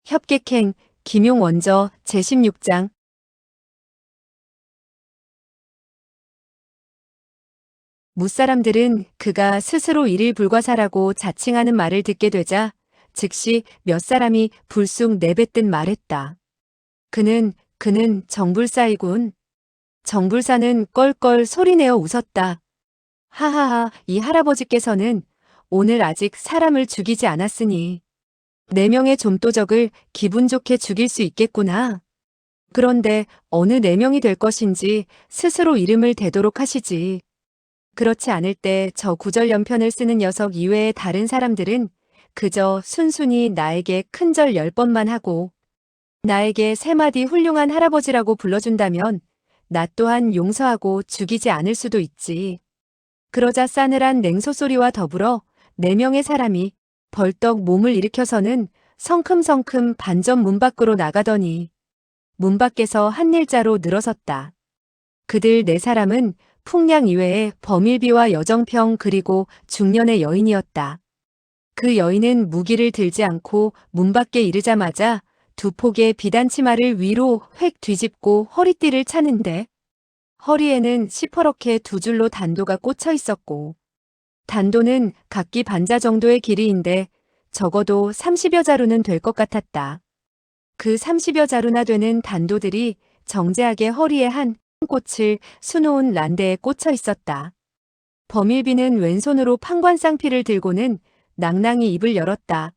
협객행, 김용원저 제16장. 무사람들은 그가 스스로 일일불과사라고 자칭하는 말을 듣게 되자 즉시 몇 사람이 불쑥 내뱉듯 말했다. 그는 정불사이군. 정불사는 껄껄 소리내어 웃었다. 하하하, 이 할아버지께서는 오늘 아직 사람을 죽이지 않았으니 4명의 좀도적을 기분 좋게 죽일 수 있겠구나. 그런데 어느 4명이 될 것인지 스스로 이름을 대도록 하시지. 그렇지 않을 때 저 구절연편을 쓰는 녀석 이외의 다른 사람들은 그저 순순히 나에게 큰절 10번만 하고 나에게 3마디 훌륭한 할아버지라고 불러준다면 나 또한 용서하고 죽이지 않을 수도 있지. 그러자 싸늘한 냉소소리와 더불어 4명의 사람이 벌떡 몸을 일으켜서는 성큼성큼 반전 문 밖으로 나가더니 문 밖에서 한 일자로 늘어섰다. 그들 4사람은 풍량 이외에 범일비와 여정평 그리고 중년의 여인이었다. 그 여인은 무기를 들지 않고 문 밖에 이르자마자 2폭의 비단치마를 위로 획 뒤집고 허리띠를 차는데 허리에는 시퍼렇게 2줄로 단도가 꽂혀 있었고 단도는 각기 반자 정도의 길이인데 적어도 30여 자루는 될 것 같았다. 그 30여 자루나 되는 단도들이 정제하게 허리에 한 꽃을 수놓은 란대에 꽂혀 있었다. 범일비는 왼손으로 판관쌍피를 들고는 낭낭히 입을 열었다.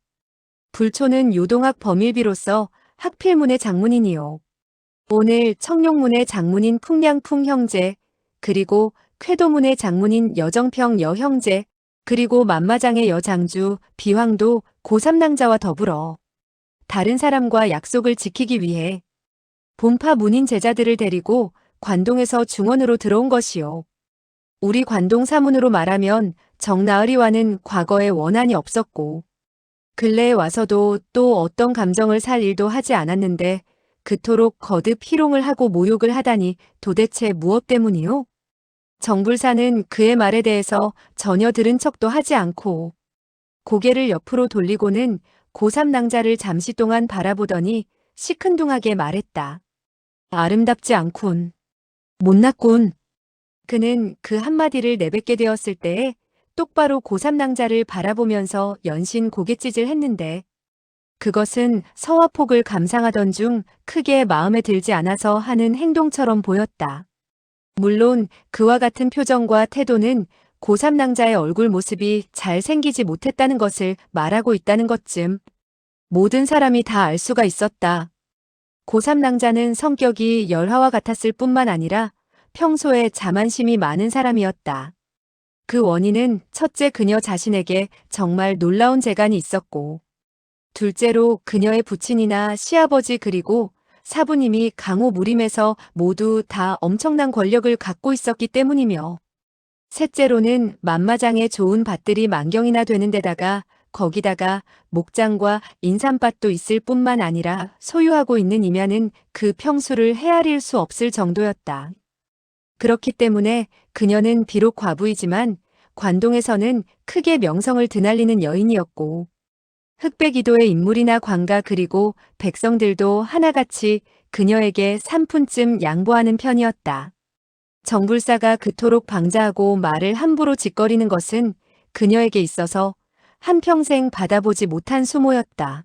불초는 요동학 범일비로서 학필문의 장문이니요. 오늘 청룡문의 장문인 풍량풍 형제, 그리고 쾌도문의 장문인 여정평 여형제, 그리고 만마장의 여장주 비황도 고3낭자와 더불어 다른 사람과 약속을 지키기 위해 본파 문인 제자들을 데리고 관동에서 중원으로 들어온 것이요. 우리 관동 사문으로 말하면 정나으리와는 과거에 원한이 없었고 근래에 와서도 또 어떤 감정을 살 일도 하지 않았는데 그토록 거듭 희롱을 하고 모욕을 하다니 도대체 무엇 때문이요? 정불사는 그의 말에 대해서 전혀 들은 척도 하지 않고 고개를 옆으로 돌리고는 고3낭자를 잠시 동안 바라보더니 시큰둥하게 말했다. 아름답지 않군. 못났군. 그는 그 한마디를 내뱉게 되었을 때에 똑바로 고3낭자를 바라보면서 연신 고갯짓을 했는데 그것은 서화폭을 감상하던 중 크게 마음에 들지 않아서 하는 행동처럼 보였다. 물론 그와 같은 표정과 태도는 고3낭자의 얼굴 모습이 잘 생기지 못했다는 것을 말하고 있다는 것쯤 모든 사람이 다 알 수가 있었다. 고3낭자는 성격이 열화와 같았을 뿐만 아니라 평소에 자만심이 많은 사람이었다. 그 원인은 첫째 그녀 자신에게 정말 놀라운 재간이 있었고 둘째로 그녀의 부친이나 시아버지 그리고 사부님이 강호무림에서 모두 다 엄청난 권력을 갖고 있었기 때문이며 셋째로는 만마장에 좋은 밭들이 만경이나 되는 데다가 거기다가 목장과 인삼밭도 있을 뿐만 아니라 소유하고 있는 이면은 그 평수를 헤아릴 수 없을 정도였다. 그렇기 때문에 그녀는 비록 과부이지만 관동에서는 크게 명성을 드날리는 여인이었고 흑백이도의 인물이나 관가 그리고 백성들도 하나같이 그녀에게 3푼쯤 양보하는 편이었다. 정불사가 그토록 방자하고 말을 함부로 짓거리는 것은 그녀에게 있어서 한평생 받아보지 못한 수모였다.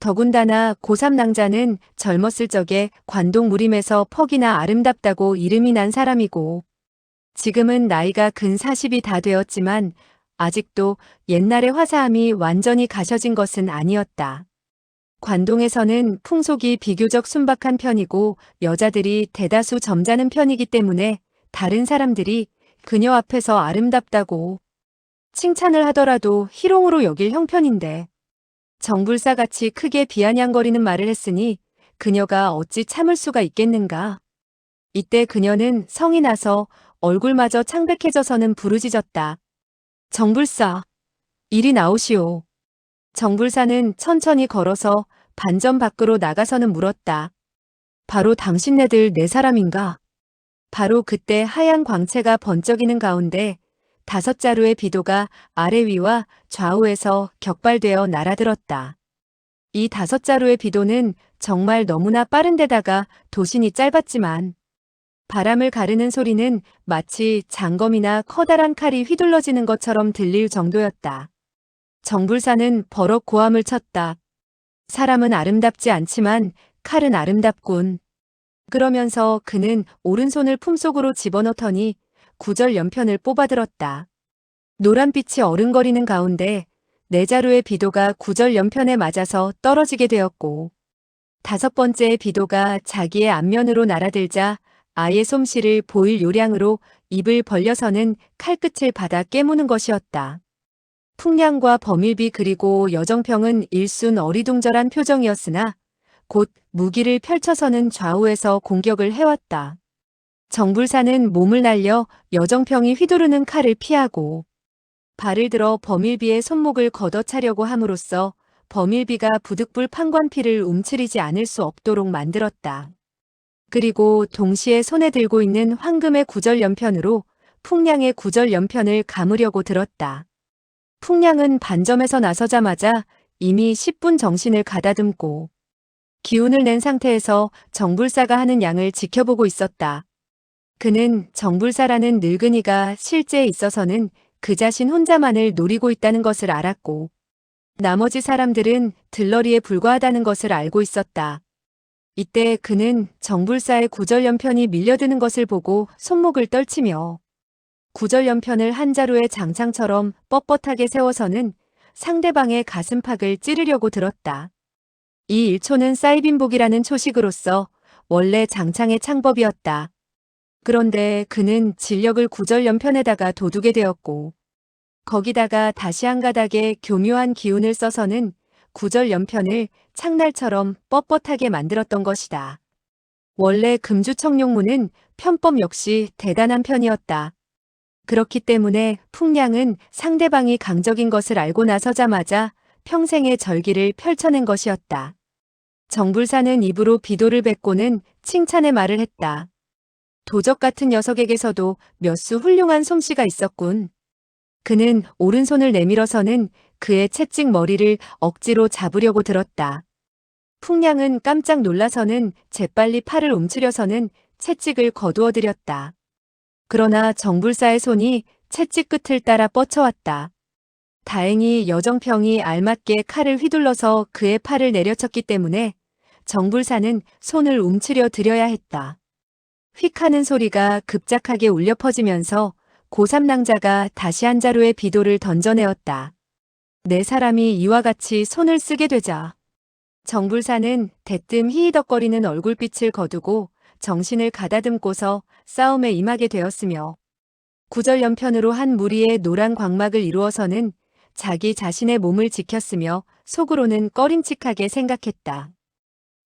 더군다나 고3낭자는 젊었을 적에 관동 무림에서 퍽이나 아름답다고 이름이 난 사람이고 지금은 나이가 근 40이 다 되었지만 아직도 옛날의 화사함이 완전히 가셔진 것은 아니었다. 관동에서는 풍속이 비교적 순박한 편이고 여자들이 대다수 점잖은 편이기 때문에 다른 사람들이 그녀 앞에서 아름답다고 칭찬을 하더라도 희롱으로 여길 형편인데 정불사같이 크게 비아냥거리는 말을 했으니 그녀가 어찌 참을 수가 있겠는가. 이때 그녀는 성이 나서 얼굴마저 창백해져서는 부르짖었다. 정불사, 이리 나오시오. 정불사는 천천히 걸어서 반점 밖으로 나가서는 물었다. 바로 당신네들 4사람인가? 바로 그때 하얀 광채가 번쩍이는 가운데 5자루의 비도가 아래 위와 좌우에서 격발되어 날아들었다. 이 5자루의 비도는 정말 너무나 빠른데다가 도신이 짧았지만 바람을 가르는 소리는 마치 장검이나 커다란 칼이 휘둘러지는 것처럼 들릴 정도였다. 정불사는 버럭 고함을 쳤다. 사람은 아름답지 않지만 칼은 아름답군. 그러면서 그는 오른손을 품속으로 집어넣더니 구절 연편을 뽑아들었다. 노란빛이 어른거리는 가운데 4자루의 비도가 구절 연편에 맞아서 떨어지게 되었고 5번째의 비도가 자기의 앞면으로 날아들자 아예 솜씨를 보일 요량으로 입을 벌려서는 칼끝을 받아 깨무는 것이었다. 풍량과 범일비 그리고 여정평은 일순 어리둥절한 표정이었으나 곧 무기를 펼쳐서는 좌우에서 공격을 해왔다. 정불사는 몸을 날려 여정평이 휘두르는 칼을 피하고 발을 들어 범일비의 손목을 걷어차려고 함으로써 범일비가 부득불 판관피를 움츠리지 않을 수 없도록 만들었다. 그리고 동시에 손에 들고 있는 황금의 구절연편으로 풍량의 구절연편을 감으려고 들었다. 풍량은 반점에서 나서자마자 이미 10분 정신을 가다듬고 기운을 낸 상태에서 정불사가 하는 양을 지켜보고 있었다. 그는 정불사라는 늙은이가 실제에 있어서는 그 자신 혼자만을 노리고 있다는 것을 알았고 나머지 사람들은 들러리에 불과하다는 것을 알고 있었다. 이때 그는 정불사의 구절연편이 밀려드는 것을 보고 손목을 떨치며 구절연편을 한 자루의 장창처럼 뻣뻣하게 세워서는 상대방의 가슴팍을 찌르려고 들었다. 이 일초는 사이빈복이라는 초식으로서 원래 장창의 창법이었다. 그런데 그는 진력을 구절연편에다가 돋우게 되었고 거기다가 다시 한 가닥의 교묘한 기운을 써서는 구절연편을 창날처럼 뻣뻣하게 만들었던 것이다. 원래 금주청룡무는 편법 역시 대단한 편이었다. 그렇기 때문에 풍량은 상대방이 강적인 것을 알고 나서자마자 평생의 절기를 펼쳐낸 것이었다. 정불사는 입으로 비도를 뱉고는 칭찬의 말을 했다. 도적 같은 녀석에게서도 몇 수 훌륭한 솜씨가 있었군. 그는 오른손을 내밀어서는 그의 채찍 머리를 억지로 잡으려고 들었다. 풍량은 깜짝 놀라서는 재빨리 팔을 움츠려서는 채찍을 거두어들였다. 그러나 정불사의 손이 채찍 끝을 따라 뻗쳐왔다. 다행히 여정평이 알맞게 칼을 휘둘러서 그의 팔을 내려쳤기 때문에 정불사는 손을 움츠려 들여야 했다. 휙 하는 소리가 급작하게 울려 퍼지면서 고3낭자가 다시 한 자루의 비도를 던져내었다. 4사람이 이와 같이 손을 쓰게 되자 정불사는 대뜸 희희덕거리는 얼굴빛을 거두고 정신을 가다듬고서 싸움에 임하게 되었으며 구절연편으로 한 무리의 노란 광막을 이루어서는 자기 자신의 몸을 지켰으며 속으로는 꺼림칙하게 생각했다.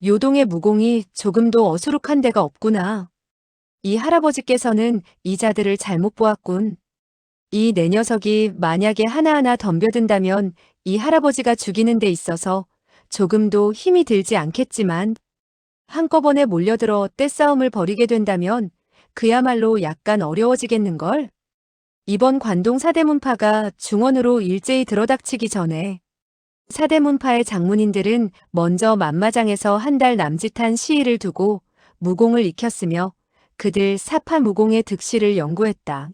요동의 무공이 조금도 어수룩한 데가 없구나. 이 할아버지께서는 이 자들을 잘못 보았군. 이 네 녀석이 만약에 하나하나 덤벼든다면 이 할아버지가 죽이는 데 있어서 조금도 힘이 들지 않겠지만 한꺼번에 몰려들어 떼싸움을 벌이게 된다면 그야말로 약간 어려워지겠는걸? 이번 관동 사대문파가 중원으로 일제히 들어닥치기 전에 사대문파의 장문인들은 먼저 만마장에서 한 달 남짓한 시일을 두고 무공을 익혔으며 그들 사파 무공의 득실을 연구했다.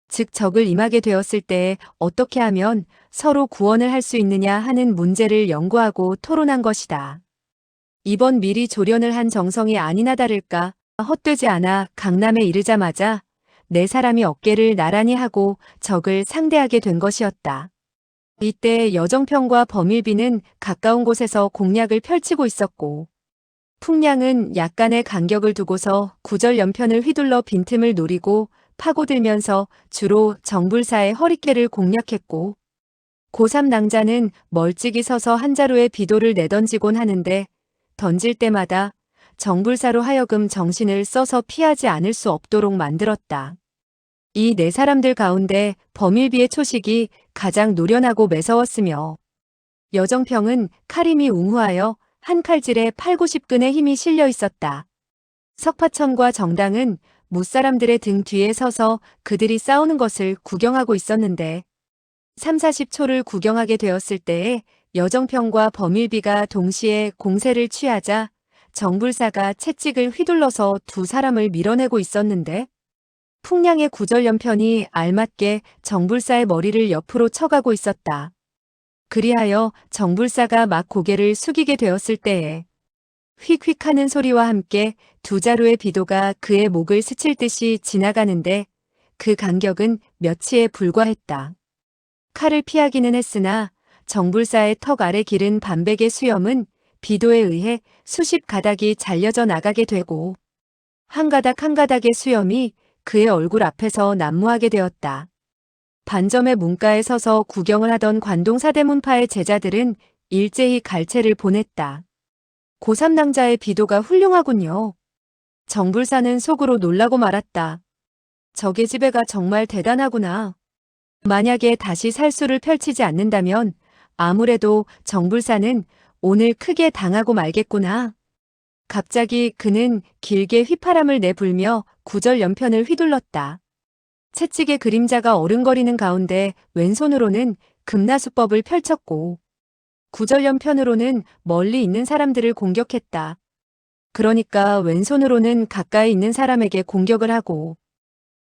즉 적을 임하게 되었을 때 어떻게 하면 서로 구원을 할 수 있느냐 하는 문제를 연구하고 토론한 것이다. 이번 미리 조련을 한 정성이 아니나 다를까 헛되지 않아 강남에 이르자마자 4사람이 어깨를 나란히 하고 적을 상대하게 된 것이었다. 이때 여정평과 범일비는 가까운 곳에서 공략을 펼치고 있었고 풍량은 약간의 간격을 두고서 구절연편을 휘둘러 빈틈을 노리고 파고들면서 주로 정불사의 허리깨를 공략했고 고3낭자는 멀찍이 서서 한 자루의 비도를 내던지곤 하는데 던질 때마다 정불사로 하여금 정신을 써서 피하지 않을 수 없도록 만들었다. 이 4사람들 가운데 범일비의 초식이 가장 노련하고 매서웠으며 여정평은 칼힘이 웅후하여 한 칼질에 80-90근의 힘이 실려 있었다. 석파천과 정당은 무사람들의 등 뒤에 서서 그들이 싸우는 것을 구경하고 있었는데 30-40초를 구경하게 되었을 때에 여정평과 범일비가 동시에 공세를 취하자 정불사가 채찍을 휘둘러서 두 사람을 밀어내고 있었는데 풍량의 구절연편이 알맞게 정불사의 머리를 옆으로 쳐가고 있었다. 그리하여 정불사가 막 고개를 숙이게 되었을 때에 휙휙 하는 소리와 함께 두 자루의 비도가 그의 목을 스칠 듯이 지나가는데 그 간격은 몇치에 불과했다. 칼을 피하기는 했으나 정불사의 턱 아래 기른 반백의 수염은 비도에 의해 수십 가닥이 잘려져 나가게 되고 한 가닥 한 가닥의 수염이 그의 얼굴 앞에서 난무하게 되었다. 반점의 문가에 서서 구경을 하던 관동 사대문파의 제자들은 일제히 갈채를 보냈다. 고3낭자의 비도가 훌륭하군요. 정불사는 속으로 놀라고 말았다. 저게 지배가 정말 대단하구나. 만약에 다시 살수를 펼치지 않는다면 아무래도 정불사는 오늘 크게 당하고 말겠구나. 갑자기 그는 길게 휘파람을 내불며 구절연편을 휘둘렀다. 채찍의 그림자가 어른거리는 가운데 왼손으로는 금나수법을 펼쳤고 구절연편으로는 멀리 있는 사람들을 공격했다. 그러니까 왼손으로는 가까이 있는 사람에게 공격을 하고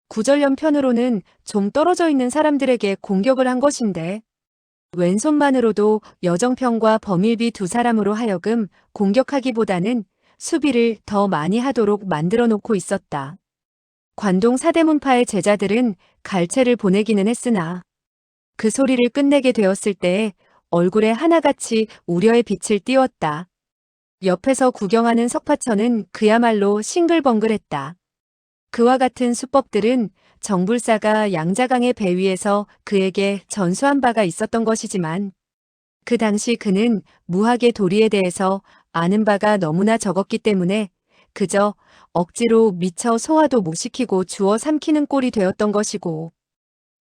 구절연편으로는 좀 떨어져 있는 사람들에게 공격을 한 것인데 왼손만으로도 여정평과 범일비 두 사람으로 하여금 공격하기보다는 수비를 더 많이 하도록 만들어 놓고 있었다. 관동 사대문파의 제자들은 갈채를 보내기는 했으나 그 소리를 끝내게 되었을 때에 얼굴에 하나같이 우려의 빛을 띄웠다. 옆에서 구경하는 석파천은 그야말로 싱글벙글했다. 그와 같은 수법들은 정불사가 양자강의 배 위에서 그에게 전수한 바가 있었던 것이지만 그 당시 그는 무학의 도리에 대해서 아는 바가 너무나 적었기 때문에 그저 억지로 미처 소화도 못 시키고 주워 삼키는 꼴이 되었던 것이고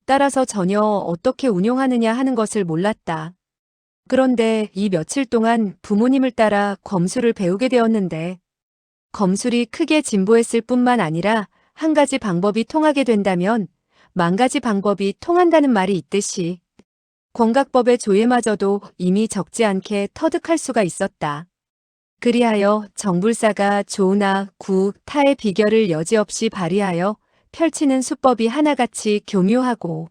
따라서 전혀 어떻게 운용하느냐 하는 것을 몰랐다. 그런데 이 며칠 동안 부모님을 따라 검술을 배우게 되었는데 검술이 크게 진보했을 뿐만 아니라 한 가지 방법이 통하게 된다면 만 가지 방법이 통한다는 말이 있듯이 권각법의 조예마저도 이미 적지 않게 터득할 수가 있었다. 그리하여 정불사가 조나, 구, 타의 비결을 여지없이 발휘하여 펼치는 수법이 하나같이 교묘하고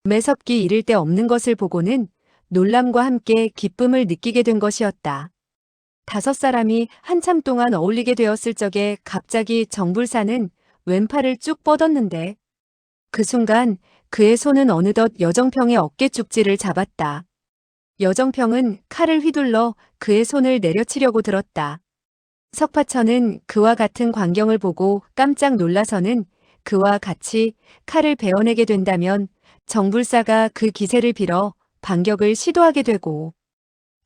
매섭기 이를 데 없는 것을 보고는 놀람과 함께 기쁨을 느끼게 된 것이었다. 다섯 사람이 한참 동안 어울리게 되었을 적에 갑자기 정불사는 왼팔을 쭉 뻗었는데 그 순간 그의 손은 어느덧 여정평의 어깨 쪽지를 잡았다. 여정평은 칼을 휘둘러 그의 손을 내려치려고 들었다. 석파천은 그와 같은 광경을 보고 깜짝 놀라서는 그와 같이 칼을 베어내게 된다면 정불사가 그 기세를 빌어 반격을 시도하게 되고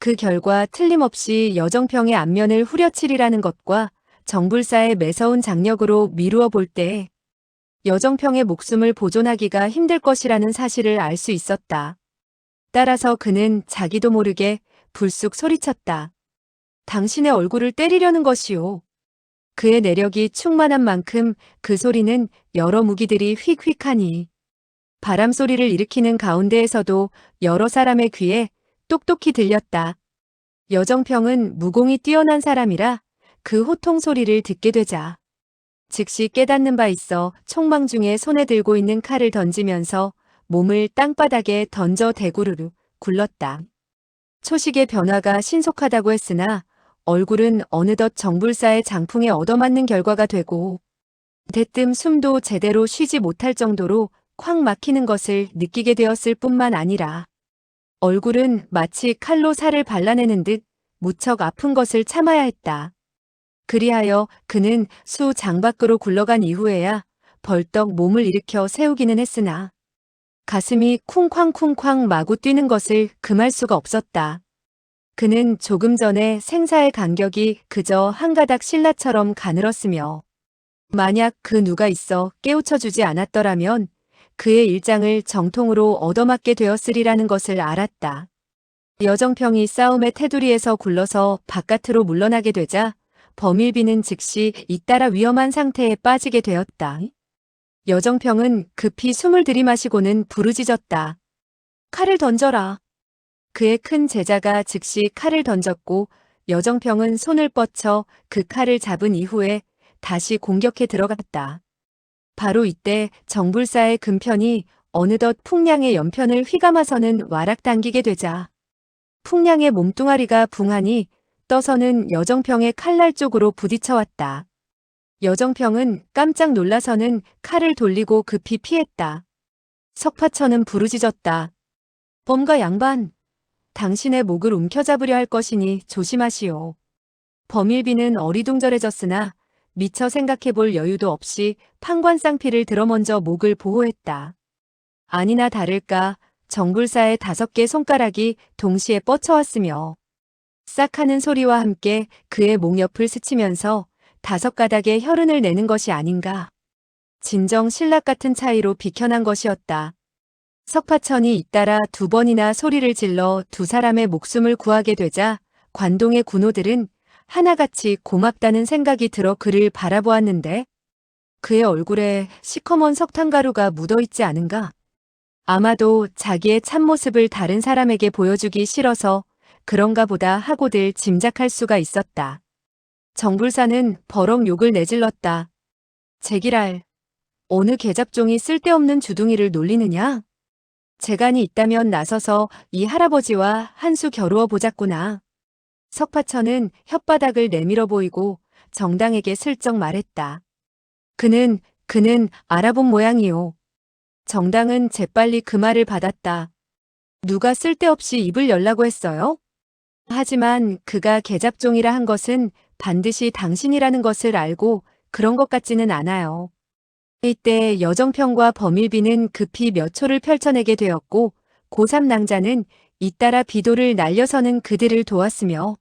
그 결과 틀림없이 여정평의 안면을 후려치리라는 것과 정불사의 매서운 장력으로 미루어 볼 때 여정평의 목숨을 보존하기가 힘들 것이라는 사실을 알 수 있었다. 따라서 그는 자기도 모르게 불쑥 소리쳤다. 당신의 얼굴을 때리려는 것이오. 그의 내력이 충만한 만큼 그 소리는 여러 무기들이 휙휙하니 바람 소리를 일으키는 가운데에서도 여러 사람의 귀에 똑똑히 들렸다. 여정평은 무공이 뛰어난 사람이라 그 호통 소리를 듣게 되자 즉시 깨닫는 바 있어 총망 중에 손에 들고 있는 칼을 던지면서 몸을 땅바닥에 던져 대구르르 굴렀다. 초식의 변화가 신속하다고 했으나 얼굴은 어느덧 정불사의 장풍에 얻어맞는 결과가 되고 대뜸 숨도 제대로 쉬지 못할 정도로 콱 막히는 것을 느끼게 되었을 뿐만 아니라 얼굴은 마치 칼로 살을 발라내는 듯 무척 아픈 것을 참아야 했다. 그리하여 그는 수 장 밖으로 굴러간 이후에야 벌떡 몸을 일으켜 세우기는 했으나 가슴이 쿵쾅쿵쾅 마구 뛰는 것을 금할 수가 없었다. 그는 조금 전에 생사의 간격이 그저 한 가닥 신라처럼 가늘었으며 만약 그 누가 있어 깨우쳐주지 않았더라면 그의 일장을 정통으로 얻어맞게 되었으리라는 것을 알았다. 여정평이 싸움의 테두리에서 굴러서 바깥으로 물러나게 되자 범일비는 즉시 잇따라 위험한 상태에 빠지게 되었다. 여정평은 급히 숨을 들이마시고는 부르짖었다. 칼을 던져라. 그의 큰 제자가 즉시 칼을 던졌고 여정평은 손을 뻗쳐 그 칼을 잡은 이후에 다시 공격해 들어갔다. 바로 이때 정불사의 금편이 어느덧 풍량의 연편을 휘감아서는 와락 당기게 되자 풍량의 몸뚱아리가 붕하니 떠서는 여정평의 칼날 쪽으로 부딪혀왔다. 여정평은 깜짝 놀라서는 칼을 돌리고 급히 피했다. 석파천은 부르짖었다. 범과 양반, 당신의 목을 움켜잡으려 할 것이니 조심하시오. 범일비는 어리둥절해졌으나 미처 생각해볼 여유도 없이 판관쌍피를 들어 먼저 목을 보호했다. 아니나 다를까 정불사의 5개 손가락이 동시에 뻗쳐왔으며 싹 하는 소리와 함께 그의 목 옆을 스치면서 5가닥의 혈흔을 내는 것이 아닌가. 진정 신락 같은 차이로 비켜난 것이었다. 석파천이 잇따라 2번이나 소리를 질러 2사람의 목숨을 구하게 되자 관동의 군호들은 하나같이 고맙다는 생각이 들어 그를 바라보았는데 그의 얼굴에 시커먼 석탄가루가 묻어있지 않은가? 아마도 자기의 참모습을 다른 사람에게 보여주기 싫어서 그런가 보다 하고들 짐작할 수가 있었다. 정불사는 버럭 욕을 내질렀다. 제기랄, 어느 계잡종이 쓸데없는 주둥이를 놀리느냐? 재간이 있다면 나서서 이 할아버지와 한 수 겨루어 보자꾸나. 석파천은 혓바닥을 내밀어 보이고 정당에게 슬쩍 말했다. 그는 알아본 모양이오. 정당은 재빨리 그 말을 받았다. 누가 쓸데없이 입을 열라고 했어요? 하지만 그가 계잡종이라 한 것은 반드시 당신이라는 것을 알고 그런 것 같지는 않아요. 이때 여정평과 범일비는 급히 몇 초를 펼쳐내게 되었고 고3 낭자는 잇따라 비도를 날려서는 그들을 도왔으며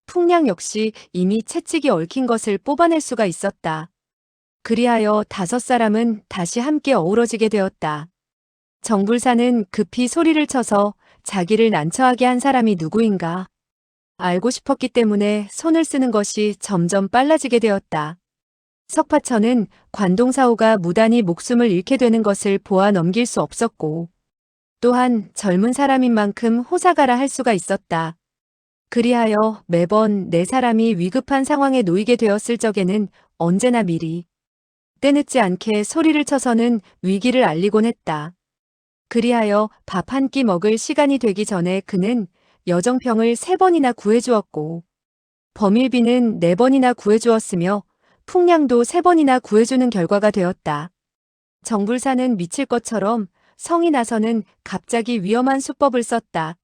풍량 역시 이미 채찍이 얽힌 것을 뽑아낼 수가 있었다. 그리하여 5사람은 다시 함께 어우러지게 되었다. 정불사는 급히 소리를 쳐서 자기를 난처하게 한 사람이 누구인가 알고 싶었기 때문에 손을 쓰는 것이 점점 빨라지게 되었다. 석파천은 관동사오가 무단히 목숨을 잃게 되는 것을 보아 넘길 수 없었고 또한 젊은 사람인 만큼 호사가라 할 수가 있었다. 그리하여 매번 4사람이 위급한 상황에 놓이게 되었을 적에는 언제나 미리 때늦지 않게 소리를 쳐서는 위기를 알리곤 했다. 그리하여 밥 한 끼 먹을 시간이 되기 전에 그는 여정평을 3번이나 구해주었고 범일비는 4번이나 구해주었으며 풍량도 3번이나 구해주는 결과가 되었다. 정불사는 미칠 것처럼 성이 나서는 갑자기 위험한 수법을 썼다.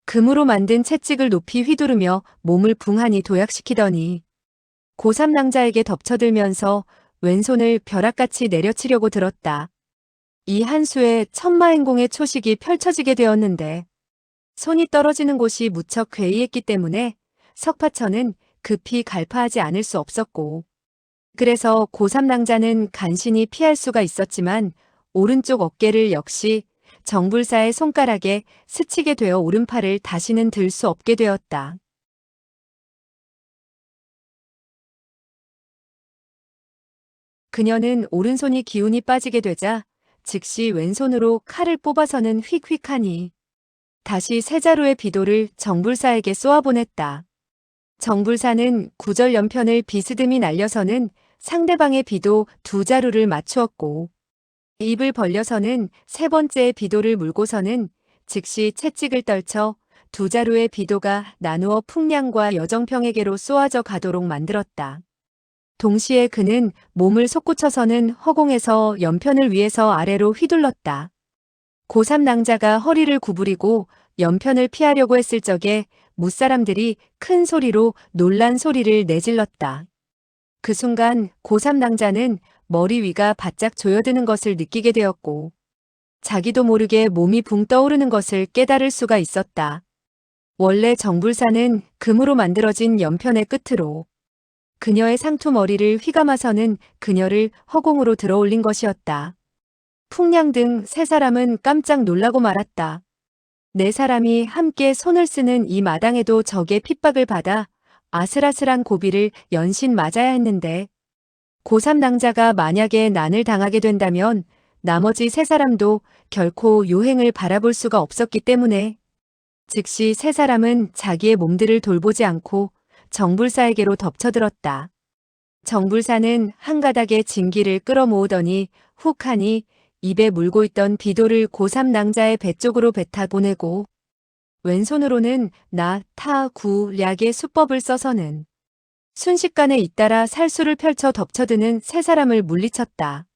금으로 만든 채찍을 높이 휘두르며 몸을 붕하니 도약시키더니 고3낭자에게 덮쳐들면서 왼손을 벼락같이 내려치려고 들었다. 이 한 수에 천마행공의 초식이 펼쳐지게 되었는데 손이 떨어지는 곳이 무척 괴이했기 때문에 석파천은 급히 갈파하지 않을 수 없었고 그래서 고3낭자는 간신히 피할 수가 있었지만 오른쪽 어깨를 역시 정불사의 손가락에 스치게 되어 오른팔을 다시는 들 수 없게 되었다. 그녀는 오른손이 기운이 빠지게 되자 즉시 왼손으로 칼을 뽑아서는 휙휙하니 다시 세 자루의 비도를 정불사에게 쏘아보냈다. 정불사는 구절연편을 비스듬히 날려서는 상대방의 비도 2자루를 맞추었고 입을 벌려서는 3번째의 비도를 물고서는 즉시 채찍을 떨쳐 2자루의 비도가 나누어 풍량과 여정평에게로 쏘아져 가도록 만들었다. 동시에 그는 몸을 솟구쳐서는 허공에서 연편을 위에서 아래로 휘둘렀다. 고3낭자가 허리를 구부리고 연편을 피하려고 했을 적에 무사람들이 큰 소리로 놀란 소리를 내질렀다. 그 순간 고3낭자는 머리 위가 바짝 조여드는 것을 느끼게 되었고 자기도 모르게 몸이 붕 떠오르는 것을 깨달을 수가 있었다. 원래 정불사는 금으로 만들어진 연편의 끝으로 그녀의 상투 머리를 휘감아서는 그녀를 허공으로 들어올린 것이었다. 풍량 등 3사람은 깜짝 놀라고 말았다. 4사람이 함께 손을 쓰는 이 마당에도 적의 핍박을 받아 아슬아슬한 고비를 연신 맞아야 했는데 고3낭자가 만약에 난을 당하게 된다면 나머지 3사람도 결코 요행을 바라볼 수가 없었기 때문에 즉시 세 사람은 자기의 몸들을 돌보지 않고 정불사에게로 덮쳐들었다. 정불사는 한 가닥의 진기를 끌어모으더니 훅 하니 입에 물고 있던 비도를 고3 낭자의 배 쪽으로 뱉어 보내고 왼손으로는 나, 타, 구, 략의 수법을 써서는 순식간에 잇따라 살수를 펼쳐 덮쳐드는 세 사람을 물리쳤다.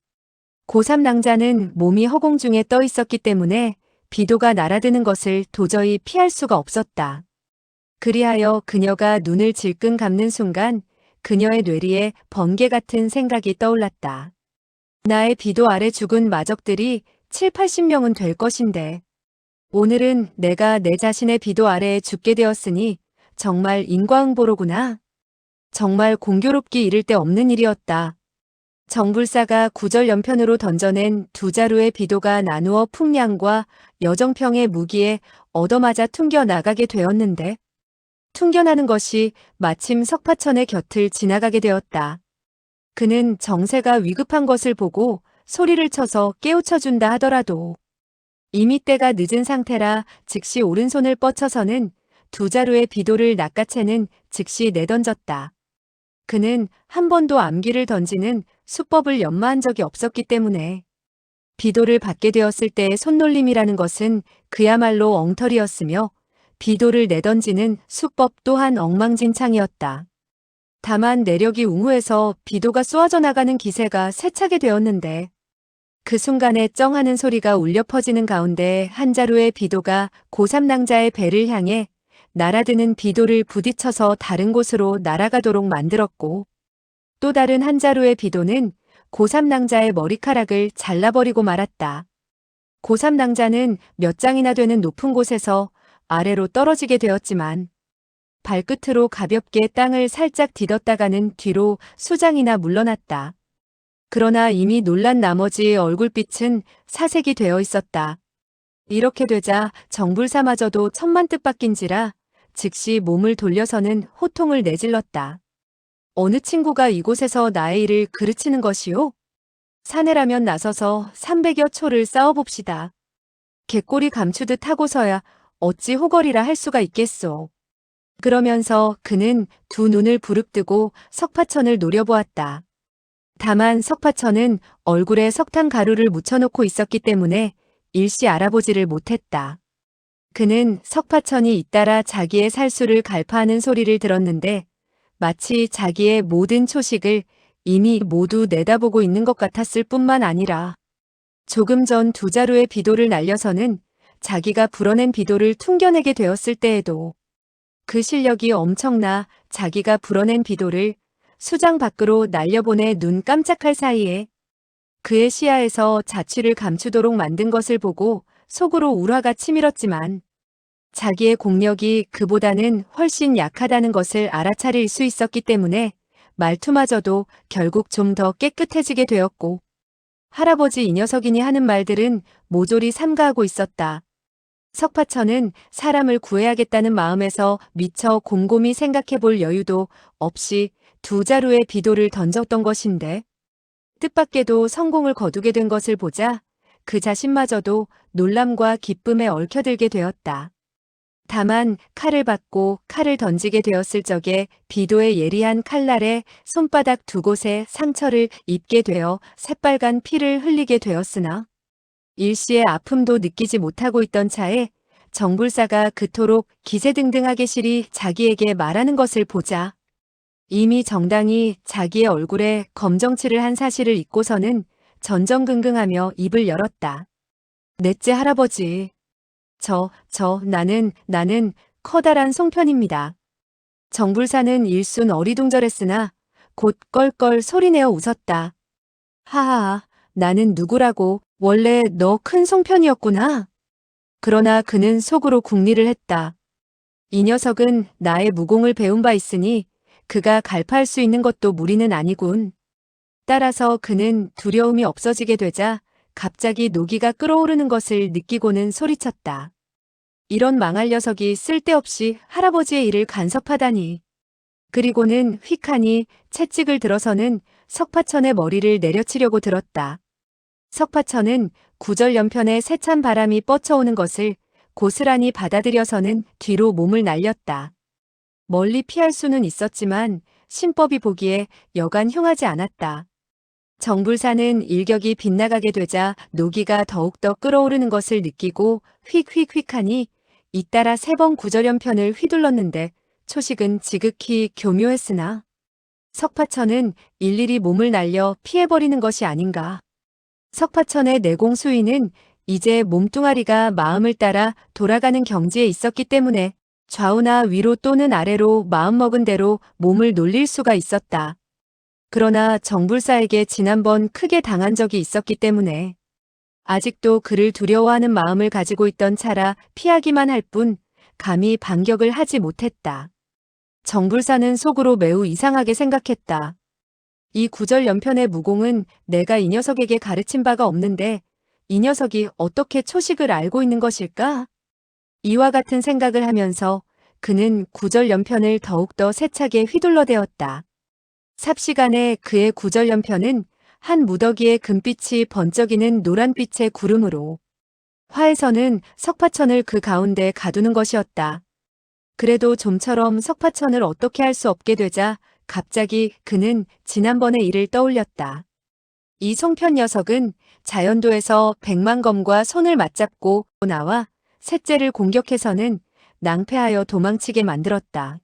고3 낭자는 몸이 허공 중에 떠 있었기 때문에 비도가 날아드는 것을 도저히 피할 수가 없었다. 그리하여 그녀가 눈을 질끈 감는 순간 그녀의 뇌리에 번개 같은 생각이 떠올랐다. 나의 비도 아래 죽은 마적들이 7, 80명은 될 것인데 오늘은 내가 내 자신의 비도 아래에 죽게 되었으니 정말 인과응보로구나. 정말 공교롭기 이를 데 없는 일이었다. 정불사가 구절연편으로 던져낸 두 자루의 비도가 나누어 풍량과 여정평의 무기에 얻어맞아 퉁겨나가게 되었는데 퉁겨나는 것이 마침 석파천의 곁을 지나가게 되었다. 그는 정세가 위급한 것을 보고 소리를 쳐서 깨우쳐준다 하더라도 이미 때가 늦은 상태라 즉시 오른손을 뻗쳐서는 두 자루의 비도를 낚아채는 즉시 내던졌다. 그는 한 번도 암기를 던지는 수법을 연마한 적이 없었기 때문에 비도를 받게 되었을 때의 손놀림이라는 것은 그야말로 엉터리였으며 비도를 내던지는 수법 또한 엉망진창이었다. 다만 내력이 웅후해서 비도가 쏘아져 나가는 기세가 세차게 되었는데 그 순간에 쩡 하는 소리가 울려 퍼지는 가운데 한 자루의 비도가 고3 낭자의 배를 향해 날아드는 비도를 부딪혀서 다른 곳으로 날아가도록 만들었고 또 다른 한 자루의 비도는 고3 낭자의 머리카락을 잘라버리고 말았다. 고3 낭자는 몇 장이나 되는 높은 곳에서 아래로 떨어지게 되었지만 발끝으로 가볍게 땅을 살짝 디뎠다가는 뒤로 수장이나 물러났다. 그러나 이미 놀란 나머지 얼굴빛은 사색이 되어 있었다. 이렇게 되자 정불사마저도 천만 뜻밖인지라 즉시 몸을 돌려서는 호통을 내질렀다. 어느 친구가 이곳에서 나의 일을 그르치는 것이오? 사내라면 나서서 300여 초를 싸워봅시다. 개꼬리 감추듯 하고서야 어찌 호걸이라 할 수가 있겠소. 그러면서 그는 두 눈을 부릅뜨고 석파천을 노려보았다. 다만 석파천은 얼굴에 석탄 가루를 묻혀놓고 있었기 때문에 일시 알아보지를 못했다. 그는 석파천이 잇따라 자기의 살수를 갈파하는 소리를 들었는데 마치 자기의 모든 초식을 이미 모두 내다보고 있는 것 같았을 뿐만 아니라 조금 전 두 자루의 비도를 날려서는 자기가 불어낸 비도를 퉁겨내게 되었을 때에도 그 실력이 엄청나 자기가 불어낸 비도를 수장 밖으로 날려보내 눈 깜짝할 사이에 그의 시야에서 자취를 감추도록 만든 것을 보고 속으로 울화가 치밀었지만 자기의 공력이 그보다는 훨씬 약하다는 것을 알아차릴 수 있었기 때문에 말투마저도 결국 좀 더 깨끗해지게 되었고 할아버지 이 녀석이니 하는 말들은 모조리 삼가하고 있었다. 석파천은 사람을 구해야겠다는 마음에서 미처 곰곰이 생각해 볼 여유도 없이 두 자루의 비도를 던졌던 것인데 뜻밖에도 성공을 거두게 된 것을 보자 그 자신마저도 놀람과 기쁨에 얽혀들게 되었다. 다만 칼을 받고 칼을 던지게 되었을 적에 비도의 예리한 칼날에 손바닥 두 곳에 상처를 입게 되어 새빨간 피를 흘리게 되었으나 일시의 아픔도 느끼지 못하고 있던 차에 정불사가 그토록 기세등등하게 실이 자기에게 말하는 것을 보자 이미 정당히 자기의 얼굴에 검정칠을 한 사실을 잊고서는 전전긍긍하며 입을 열었다. 넷째 할아버지. 나는 커다란 송편입니다. 정불사는 일순 어리둥절했으나 곧 껄껄 소리내어 웃었다. 하하하, 나는 누구라고, 원래 너 큰 송편이었구나. 그러나 그는 속으로 궁리를 했다. 이 녀석은 나의 무공을 배운 바 있으니 그가 갈파할 수 있는 것도 무리는 아니군. 따라서 그는 두려움이 없어지게 되자 갑자기 노기가 끓어오르는 것을 느끼고는 소리쳤다. 이런 망할 녀석이 쓸데없이 할아버지의 일을 간섭하다니. 그리고는 휙하니 채찍을 들어서는 석파천의 머리를 내려치려고 들었다. 석파천은 구절연편에 세찬 바람이 뻗쳐오는 것을 고스란히 받아들여서는 뒤로 몸을 날렸다. 멀리 피할 수는 있었지만 신법이 보기에 여간 흉하지 않았다. 정불사는 일격이 빗나가게 되자 노기가 더욱더 끓어오르는 것을 느끼고 휙휙휙하니 잇따라 3번 구절연편을 휘둘렀는데 초식은 지극히 교묘했으나 석파천은 일일이 몸을 날려 피해버리는 것이 아닌가. 석파천의 내공 수위는 이제 몸뚱아리가 마음을 따라 돌아가는 경지에 있었기 때문에 좌우나 위로 또는 아래로 마음먹은 대로 몸을 놀릴 수가 있었다. 그러나 정불사에게 지난번 크게 당한 적이 있었기 때문에 아직도 그를 두려워하는 마음을 가지고 있던 차라 피하기만 할 뿐 감히 반격을 하지 못했다. 정불사는 속으로 매우 이상하게 생각했다. 이 구절연편의 무공은 내가 이 녀석에게 가르친 바가 없는데 이 녀석이 어떻게 초식을 알고 있는 것일까? 이와 같은 생각을 하면서 그는 구절연편을 더욱더 세차게 휘둘러대었다. 삽시간에 그의 구절연편은 한 무더기의 금빛이 번쩍이는 노란빛의 구름으로 화에서는 석파천을 그 가운데 가두는 것이었다. 그래도 좀처럼 석파천을 어떻게 할 수 없게 되자 갑자기 그는 지난번의 일을 떠올렸다. 이 송편 녀석은 자연도에서 백만검과 손을 맞잡고 나와 셋째를 공격해서는 낭패하여 도망치게 만들었다.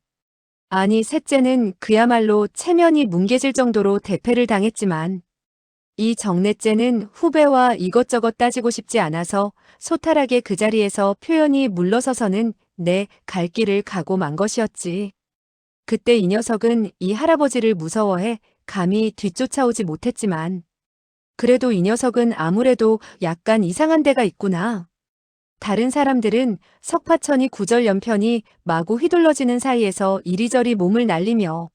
아니 셋째는 그야말로 체면이 뭉개질 정도로 대패를 당했지만 이 정넷째는 후배와 이것저것 따지고 싶지 않아서 소탈하게 그 자리에서 표현이 물러서서는 내 갈 길을 가고 만 것이었지. 그때 이 녀석은 이 할아버지를 무서워해 감히 뒤쫓아오지 못했지만 그래도 이 녀석은 아무래도 약간 이상한 데가 있구나. 다른 사람들은 석파천이 구절연편이 마구 휘둘러지는 사이에서 이리저리 몸을 날리며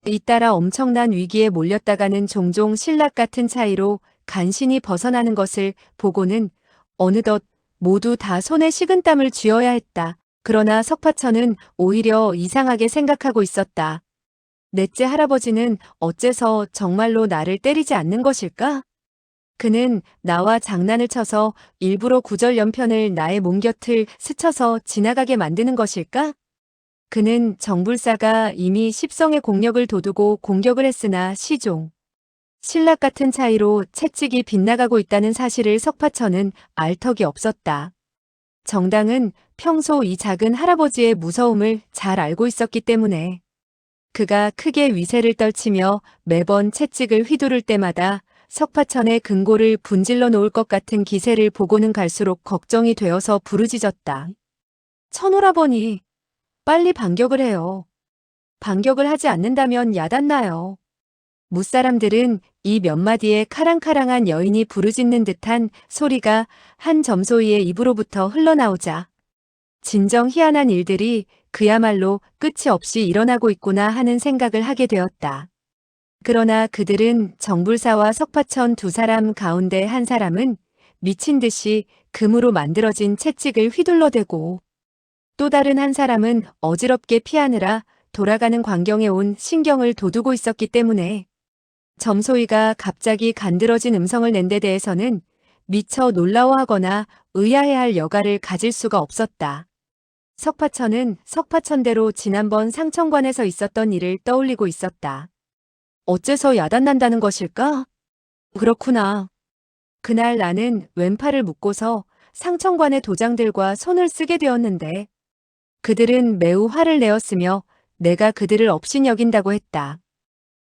잇따라 엄청난 위기에 몰렸다가는 종종 신락 같은 차이로 간신히 벗어나는 것을 보고는 어느덧 모두 다 손에 식은땀을 쥐어야 했다. 그러나 석파천은 오히려 이상하게 생각하고 있었다. 넷째 할아버지는 어째서 정말로 나를 때리지 않는 것일까? 그는 나와 장난을 쳐서 일부러 구절연편을 나의 몸곁을 스쳐서 지나가게 만드는 것일까? 그는 정불사가 이미 십성의 공력을 돋우고 공격을 했으나 시종, 신락 같은 차이로 채찍이 빗나가고 있다는 사실을 석파천은 알 턱이 없었다. 정당은 평소 이 작은 할아버지의 무서움을 잘 알고 있었기 때문에 그가 크게 위세를 떨치며 매번 채찍을 휘두를 때마다 석파천의 근골을 분질러 놓을 것 같은 기세를 보고는 갈수록 걱정이 되어서 부르짖었다. 천오라버니, 빨리 반격을 해요. 반격을 하지 않는다면 야단나요. 무사람들은 이 몇 마디의 카랑카랑한 여인이 부르짖는 듯한 소리가 한 점소이의 입으로부터 흘러나오자 진정 희한한 일들이 그야말로 끝이 없이 일어나고 있구나 하는 생각을 하게 되었다. 그러나 그들은 정불사와 석파천 두 사람 가운데 한 사람은 미친 듯이 금으로 만들어진 채찍을 휘둘러대고 또 다른 한 사람은 어지럽게 피하느라 돌아가는 광경에 온 신경을 돋우고 있었기 때문에 점소이가 갑자기 간드러진 음성을 낸 데 대해서는 미처 놀라워하거나 의아해할 여가를 가질 수가 없었다. 석파천은 석파천대로 지난번 상천관에서 있었던 일을 떠올리고 있었다. 어째서 야단난다는 것일까? 그렇구나. 그날 나는 왼팔을 묶고서 상천관의 도장들과 손을 쓰게 되었는데 그들은 매우 화를 내었으며 내가 그들을 업신여긴다고 했다.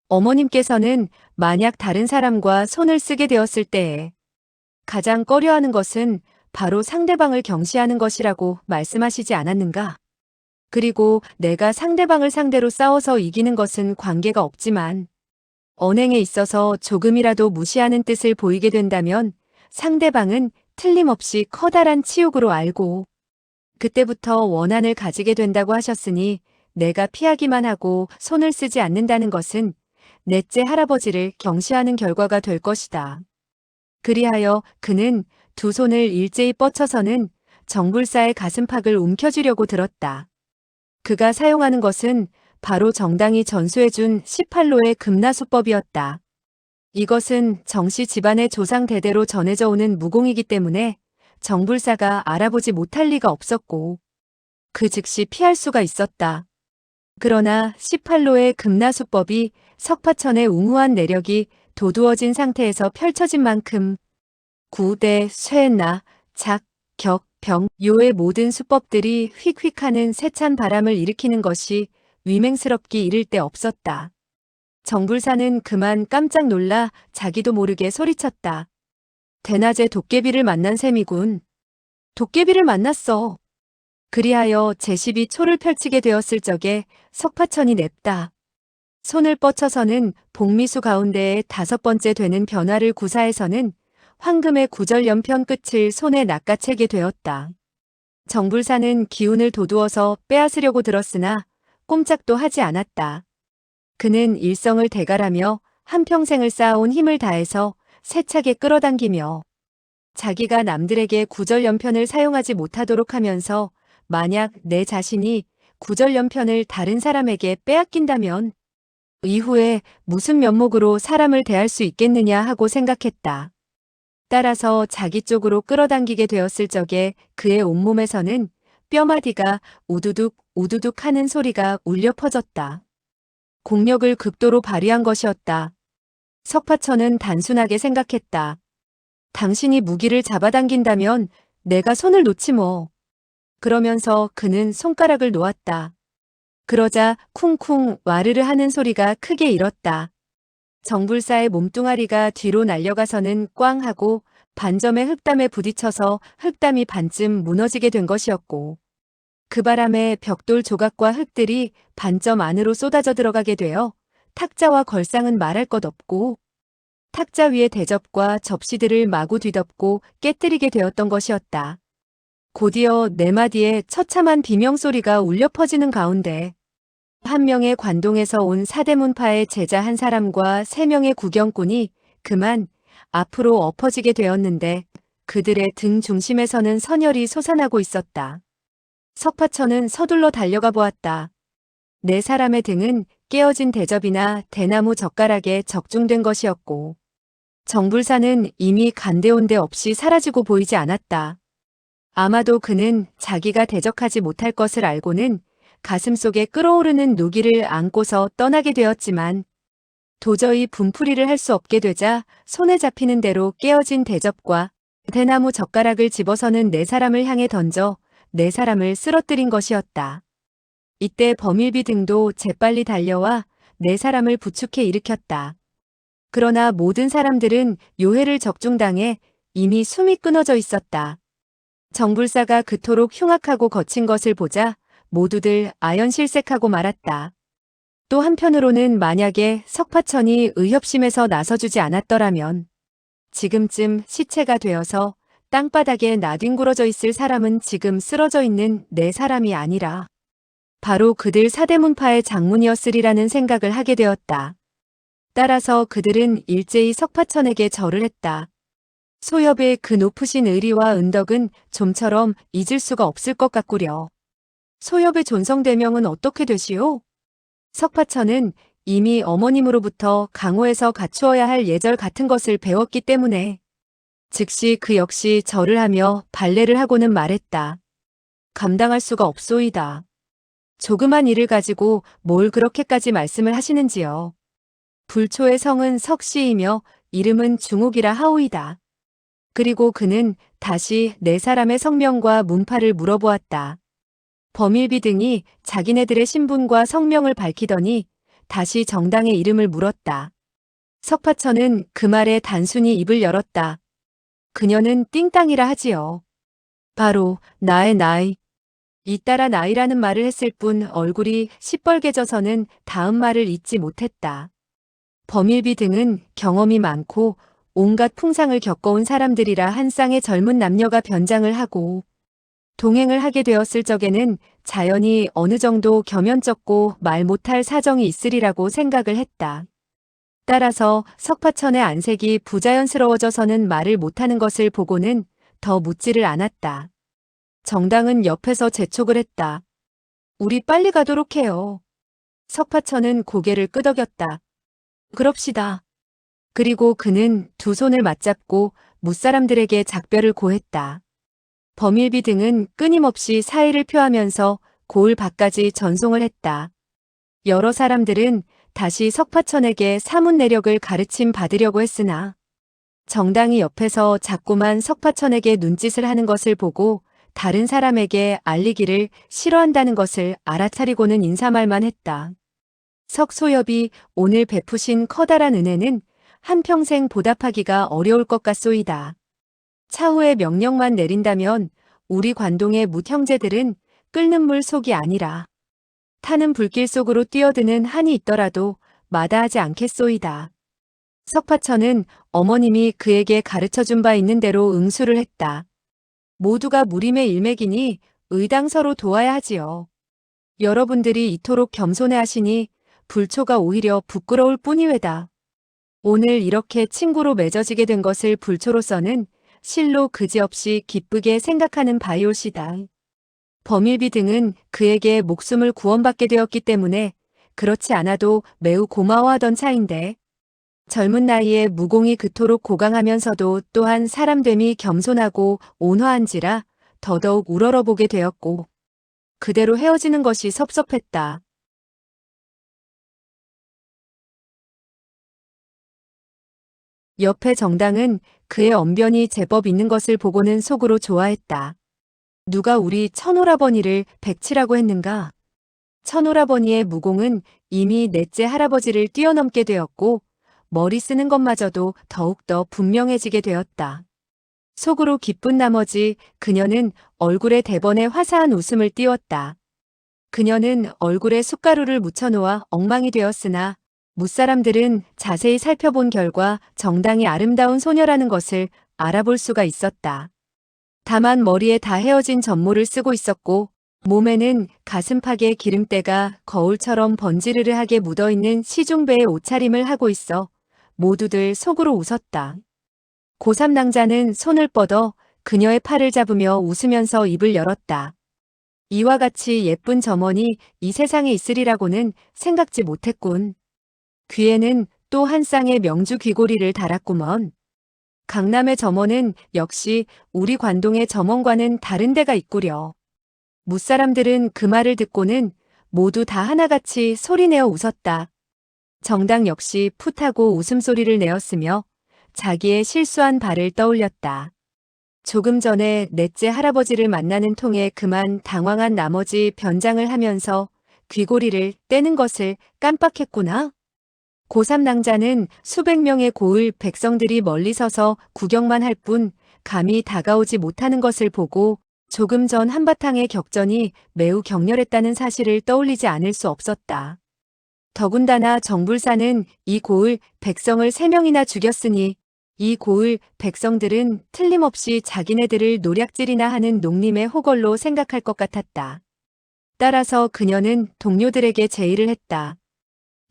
어머님께서는 만약 다른 사람과 손을 쓰게 되었을 때에 가장 꺼려하는 것은 바로 상대방을 경시하는 것이라고 말씀하시지 않았는가? 그리고 내가 상대방을 상대로 싸워서 이기는 것은 관계가 없지만 언행에 있어서 조금이라도 무시하는 뜻을 보이게 된다면 상대방은 틀림없이 커다란 치욕으로 알고 그때부터 원한을 가지게 된다고 하셨으니 내가 피하기만 하고 손을 쓰지 않는다는 것은 넷째 할아버지를 경시하는 결과가 될 것이다. 그리하여 그는 두 손을 일제히 뻗쳐서는 정불사의 가슴팍을 움켜쥐려고 들었다. 그가 사용하는 것은 바로 정당이 전수해준 18로의 금나수법이었다. 이것은 정씨 집안의 조상 대대로 전해져 오는 무공이기 때문에 정불사가 알아보지 못할 리가 없었고 그 즉시 피할 수가 있었다. 그러나 18로의 금나수법이 석파천의 웅후한 내력이 도두어진 상태에서 펼쳐진 만큼 구대, 쇠, 나, 작, 격, 병, 요의 모든 수법들이 휙휙하는 세찬 바람을 일으키는 것이 위맹스럽기 이를 데 없었다. 정불사는 그만 깜짝 놀라 자기도 모르게 소리쳤다. 대낮에 도깨비를 만난 셈이군. 도깨비를 만났어. 그리하여 제십이 초를 펼치게 되었을 적에 석파천이 냅다. 손을 뻗쳐서는 복미수 가운데에 5번째 되는 변화를 구사해서는 황금의 구절연편 끝을 손에 낚아채게 되었다. 정불사는 기운을 돋우어서 빼앗으려고 들었으나 꼼짝도 하지 않았다. 그는 일성을 대갈하며 한평생을 쌓아온 힘을 다해서 세차게 끌어당기며 자기가 남들에게 구절연편을 사용하지 못하도록 하면서 만약 내 자신이 구절연편을 다른 사람에게 빼앗긴다면 이후에 무슨 면목으로 사람을 대할 수 있겠느냐 하고 생각했다. 따라서 자기 쪽으로 끌어당기게 되었을 적에 그의 온몸에서는 뼈마디가 우두둑 우두둑 하는 소리가 울려 퍼졌다. 공력을 극도로 발휘한 것이었다. 석파천은 단순하게 생각했다. 당신이 무기를 잡아당긴다면 내가 손을 놓지 뭐. 그러면서 그는 손가락을 놓았다. 그러자 쿵쿵 와르르 하는 소리가 크게 일었다. 정불사의 몸뚱아리가 뒤로 날려가서는 꽝 하고 반점의 흙담에 부딪혀서 흙담이 반쯤 무너지게 된 것이었고 그 바람에 벽돌 조각과 흙들이 반점 안으로 쏟아져 들어가게 되어 탁자와 걸상은 말할 것 없고 탁자 위의 대접과 접시들을 마구 뒤덮고 깨뜨리게 되었던 것이었다. 곧이어 네 마디의 처참한 비명소리가 울려 퍼지는 가운데 한 명의 관동에서 온 사대문파의 제자 한 사람과 3명의 구경꾼이 그만 앞으로 엎어지게 되었는데 그들의 등 중심에서는 선혈이 솟아나고 있었다. 석파천은 서둘러 달려가 보았다. 4사람의 등은 깨어진 대접이나 대나무 젓가락에 적중된 것이었고 정불사는 이미 간데온데 없이 사라지고 보이지 않았다. 아마도 그는 자기가 대적하지 못할 것을 알고는 가슴속에 끓어오르는 노기를 안고서 떠나게 되었지만 도저히 분풀이를 할 수 없게 되자 손에 잡히는 대로 깨어진 대접과 대나무 젓가락을 집어서는 4사람을 향해 던져 4사람을 쓰러뜨린 것이었다. 이때 범일비 등도 재빨리 달려와 4사람을 부축해 일으켰다. 그러나 모든 사람들은 요해를 적중당해 이미 숨이 끊어져 있었다. 정불사가 그토록 흉악하고 거친 것을 보자 모두들 아연실색하고 말았다. 또 한편으로는 만약에 석파천이 의협심에서 나서주지 않았더라면 지금쯤 시체가 되어서 땅바닥에 나뒹굴어져 있을 사람은 지금 쓰러져 있는 4사람이 아니라 바로 그들 사대문파의 장문이었으리라는 생각을 하게 되었다. 따라서 그들은 일제히 석파천에게 절을 했다. 소엽의 그 높으신 의리와 은덕은 좀처럼 잊을 수가 없을 것 같구려. 소엽의 존성대명은 어떻게 되시오? 석파천은 이미 어머님으로부터 강호에서 갖추어야 할 예절 같은 것을 배웠기 때문에 즉시 그 역시 절을 하며 발례를 하고는 말했다. 감당할 수가 없소이다. 조그만 일을 가지고 뭘 그렇게까지 말씀을 하시는지요. 불초의 성은 석씨이며 이름은 중옥이라 하오이다. 그리고 그는 다시 4사람의 성명과 문파를 물어보았다. 범일비 등이 자기네들의 신분과 성명을 밝히더니 다시 정당의 이름을 물었다. 석파천은 그 말에 단순히 입을 열었다. 그녀는 띵땅이라 하지요. 바로 나의 나이. 잇따라 나이라는 말을 했을 뿐 얼굴이 시뻘개져서는 다음 말을 잇지 못했다. 범일비 등은 경험이 많고 온갖 풍상을 겪어온 사람들이라 한 쌍의 젊은 남녀가 변장을 하고 동행을 하게 되었을 적에는 자연히 어느 정도 겸연쩍고 말 못할 사정이 있으리라고 생각을 했다. 따라서 석파천의 안색이 부자연스러워져서는 말을 못하는 것을 보고는 더 묻지를 않았다. 정당은 옆에서 재촉을 했다. 우리 빨리 가도록 해요. 석파천은 고개를 끄덕였다. 그럽시다. 그리고 그는 2손을 맞잡고 무사람들에게 작별을 고했다. 범일비 등은 끊임없이 사의를 표하면서 고을 밖까지 전송을 했다. 여러 사람들은 다시 석파천에게 사문 내력을 가르침 받으려고 했으나 정당이 옆에서 자꾸만 석파천에게 눈짓을 하는 것을 보고 다른 사람에게 알리기를 싫어한다는 것을 알아차리고는 인사말만 했다. 석소엽이 오늘 베푸신 커다란 은혜는 한평생 보답하기가 어려울 것 같소이다. 차후에 명령만 내린다면 우리 관동의 맏형제들은 끓는 물 속이 아니라 타는 불길 속으로 뛰어드는 한이 있더라도 마다하지 않겠소이다. 석파천은 어머님이 그에게 가르쳐준 바 있는 대로 응수를 했다. 모두가 무림의 일맥이니 의당 서로 도와야 하지요. 여러분들이 이토록 겸손해 하시니 불초가 오히려 부끄러울 뿐이외다. 오늘 이렇게 친구로 맺어지게 된 것을 불초로서는 실로 그지없이 기쁘게 생각하는 바이올시다. 범일비 등은 그에게 목숨을 구원받게 되었기 때문에 그렇지 않아도 매우 고마워하던 차인데 젊은 나이에 무공이 그토록 고강하면서도 또한 사람됨이 겸손하고 온화한지라 더더욱 우러러보게 되었고 그대로 헤어지는 것이 섭섭했다. 옆에 정당은 그의 언변이 제법 있는 것을 보고는 속으로 좋아했다. 누가 우리 천오라버니를 백치라고 했는가? 천오라버니의 무공은 이미 넷째 할아버지를 뛰어넘게 되었고 머리 쓰는 것마저도 더욱더 분명해지게 되었다. 속으로 기쁜 나머지 그녀는 얼굴에 대번에 화사한 웃음을 띄웠다. 그녀는 얼굴에 숟가루를 묻혀놓아 엉망이 되었으나 무사람들은 자세히 살펴본 결과 정당히 아름다운 소녀라는 것을 알아볼 수가 있었다. 다만 머리에 다 헤어진 전모를 쓰고 있었고 몸에는 가슴팍에 기름때가 거울처럼 번지르르하게 묻어있는 시중배의 옷차림을 하고 있어 모두들 속으로 웃었다. 고3 낭자는 손을 뻗어 그녀의 팔을 잡으며 웃으면서 입을 열었다. 이와 같이 예쁜 점원이 이 세상에 있으리라고는 생각지 못했군. 귀에는 또 한 쌍의 명주 귀고리를 달았구먼. 강남의 점원은 역시 우리 관동의 점원과는 다른 데가 있구려. 무사람들은 그 말을 듣고는 모두 다 하나같이 소리내어 웃었다. 정당 역시 풋하고 웃음소리를 내었으며 자기의 실수한 바를 떠올렸다. 조금 전에 넷째 할아버지를 만나는 통에 그만 당황한 나머지 변장을 하면서 귀고리를 떼는 것을 깜빡했구나. 고3 낭자는 수백 명의 고을 백성들이 멀리 서서 구경만 할 뿐 감히 다가오지 못하는 것을 보고 조금 전 한바탕의 격전이 매우 격렬했다는 사실을 떠올리지 않을 수 없었다. 더군다나 정불사는 이 고을 백성을 3명이나 죽였으니 이 고을 백성들은 틀림없이 자기네들을 노략질이나 하는 농림의 호걸로 생각할 것 같았다. 따라서 그녀는 동료들에게 제의를 했다.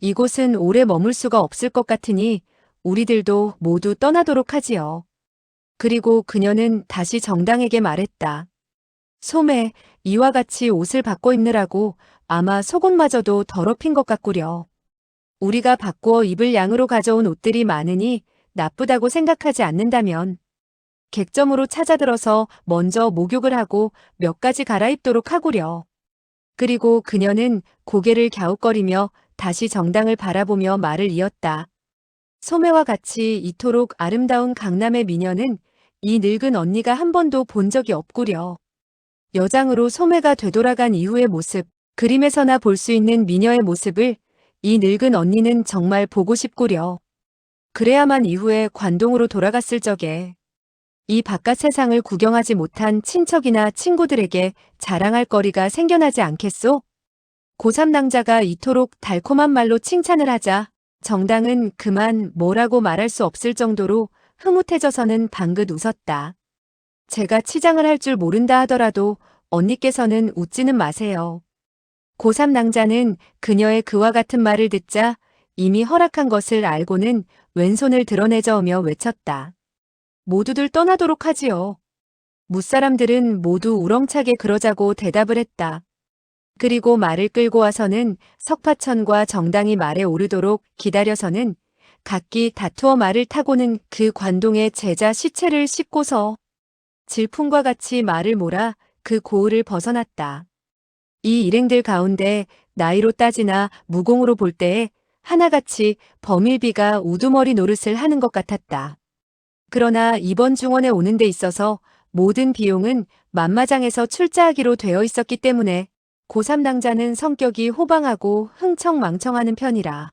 이곳은 오래 머물 수가 없을 것 같으니 우리들도 모두 떠나도록 하지요. 그리고 그녀는 다시 정당에게 말했다. 소매, 이와 같이 옷을 바꿔 입느라고 아마 속옷마저도 더럽힌 것 같구려. 우리가 바꾸어 입을 양으로 가져온 옷들이 많으니 나쁘다고 생각하지 않는다면 객점으로 찾아들어서 먼저 목욕을 하고 몇 가지 갈아입도록 하구려. 그리고 그녀는 고개를 갸웃거리며 다시 정당을 바라보며 말을 이었다. 소매와 같이 이토록 아름다운 강남의 미녀는 이 늙은 언니가 한 번도 본 적이 없구려. 여장으로 소매가 되돌아간 이후의 모습, 그림에서나 볼 수 있는 미녀의 모습을 이 늙은 언니는 정말 보고 싶구려. 그래야만 이후에 관동으로 돌아갔을 적에 이 바깥 세상을 구경하지 못한 친척이나 친구들에게 자랑할 거리가 생겨나지 않겠소? 고3 낭자가 이토록 달콤한 말로 칭찬을 하자 정당은 그만 뭐라고 말할 수 없을 정도로 흐뭇해져서는 방긋 웃었다. 제가 치장을 할 줄 모른다 하더라도 언니께서는 웃지는 마세요. 고3 낭자는 그녀의 그와 같은 말을 듣자 이미 허락한 것을 알고는 왼손을 드러내저으며 외쳤다. 모두들 떠나도록 하지요. 무사람들은 모두 우렁차게 그러자고 대답을 했다. 그리고 말을 끌고 와서는 석파천과 정당이 말에 오르도록 기다려서는 각기 다투어 말을 타고는 그 관동의 제자 시체를 싣고서 질풍과 같이 말을 몰아 그 고을을 벗어났다. 이 일행들 가운데 나이로 따지나 무공으로 볼 때에 하나같이 범일비가 우두머리 노릇을 하는 것 같았다. 그러나 이번 중원에 오는 데 있어서 모든 비용은 만마장에서 출자하기로 되어 있었기 때문에 고3 낭자는 성격이 호방하고 흥청망청하는 편이라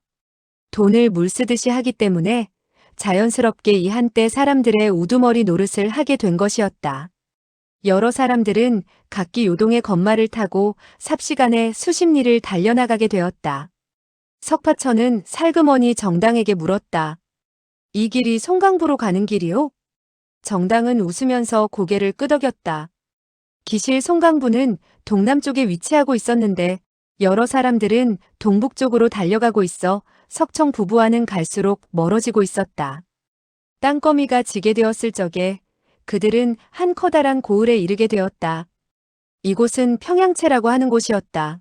돈을 물쓰듯이 하기 때문에 자연스럽게 이 한때 사람들의 우두머리 노릇을 하게 된 것이었다. 여러 사람들은 각기 요동의 건말을 타고 삽시간에 수십 리를 달려나가게 되었다. 석파천은 살그머니 정당에게 물었다. 이 길이 송강부로 가는 길이요? 정당은 웃으면서 고개를 끄덕였다. 기실 송강부는 동남쪽에 위치하고 있었는데 여러 사람들은 동북쪽으로 달려가고 있어 석청 부부와는 갈수록 멀어지고 있었다. 땅거미가 지게 되었을 적에 그들은 한 커다란 고을에 이르게 되었다. 이곳은 평양채라고 하는 곳이었다.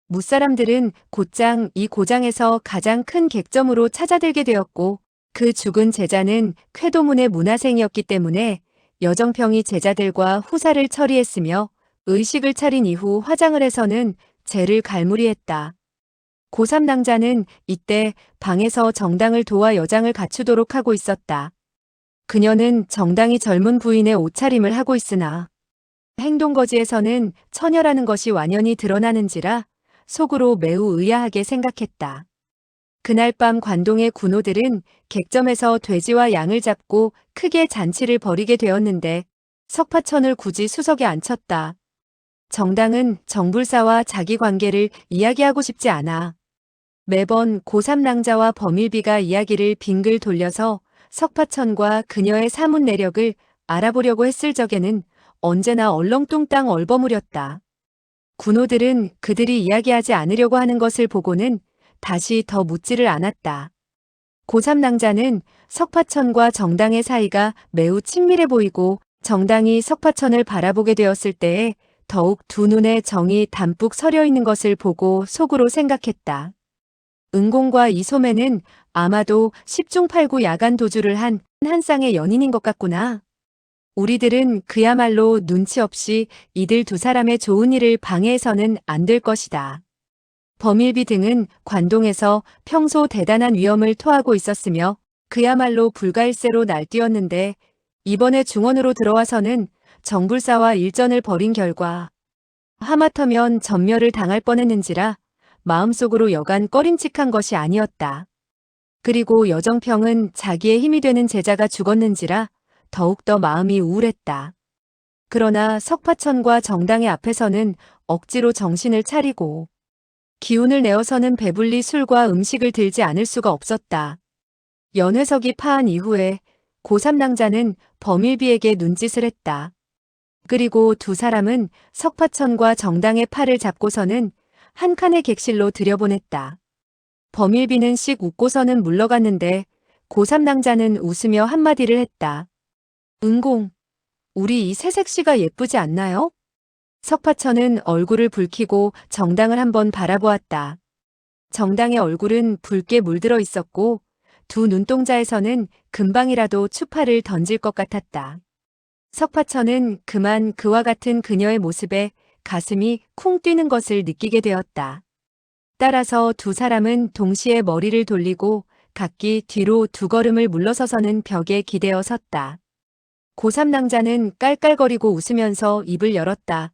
무사람들은 곧장 이 고장에서 가장 큰 객점으로 찾아들게 되었고 그 죽은 제자는 쾌도문의 문화생이었기 때문에 여정평이 제자들과 후사를 처리했으며 의식을 차린 이후 화장을 해서는 죄를 갈무리했다. 고3 낭자는 이때 방에서 정당을 도와 여장을 갖추도록 하고 있었다. 그녀는 정당이 젊은 부인의 옷차림을 하고 있으나 행동거지에서는 처녀라는 것이 완연히 드러나는지라 속으로 매우 의아하게 생각했다. 그날 밤 관동의 군호들은 객점에서 돼지와 양을 잡고 크게 잔치를 벌이게 되었는데 석파천을 굳이 수석에 앉혔다. 정당은 정불사와 자기 관계를 이야기하고 싶지 않아. 매번 고3 낭자와 범일비가 이야기를 빙글 돌려서 석파천과 그녀의 사문 내력을 알아보려고 했을 적에는 언제나 얼렁뚱땅 얼버무렸다. 군호들은 그들이 이야기하지 않으려고 하는 것을 보고는 다시 더 묻지를 않았다. 고3 낭자는 석파천과 정당의 사이가 매우 친밀해 보이고 정당이 석파천을 바라보게 되었을 때에 더욱 두 눈에 정이 담뿍 서려 있는 것을 보고 속으로 생각했다. 은공과 이소매는 아마도 10중 8구 야간 도주를 한 한 쌍의 연인인 것 같구나. 우리들은 그야말로 눈치 없이 이들 두 사람의 좋은 일을 방해해서는 안 될 것이다. 범일비 등은 관동에서 평소 대단한 위험을 토하고 있었으며 그야말로 불가일세로 날뛰었는데 이번에 중원으로 들어와서는 정불사와 일전을 벌인 결과 하마터면 전멸을 당할 뻔했는지라 마음속으로 여간 꺼림칙한 것이 아니었다. 그리고 여정평은 자기의 힘이 되는 제자가 죽었는지라 더욱더 마음이 우울했다. 그러나 석파천과 정당의 앞에서는 억지로 정신을 차리고 기운을 내어서는 배불리 술과 음식을 들지 않을 수가 없었다. 연회석이 파한 이후에 고3 낭자는 범일비에게 눈짓을 했다. 그리고 두 사람은 석파천과 정당의 팔을 잡고서는 한 칸의 객실로 들여보냈다. 범일비는 씩 웃고서는 물러갔는데 고3 낭자는 웃으며 한마디를 했다. 은공, 우리 이 새색시가 예쁘지 않나요? 석파천은 얼굴을 붉히고 정당을 한번 바라보았다. 정당의 얼굴은 붉게 물들어 있었고 두 눈동자에서는 금방이라도 추파를 던질 것 같았다. 석파천은 그만 그와 같은 그녀의 모습에 가슴이 쿵 뛰는 것을 느끼게 되었다. 따라서 두 사람은 동시에 머리를 돌리고 각기 뒤로 두 걸음을 물러서서는 벽에 기대어 섰다. 고3 낭자는 깔깔거리고 웃으면서 입을 열었다.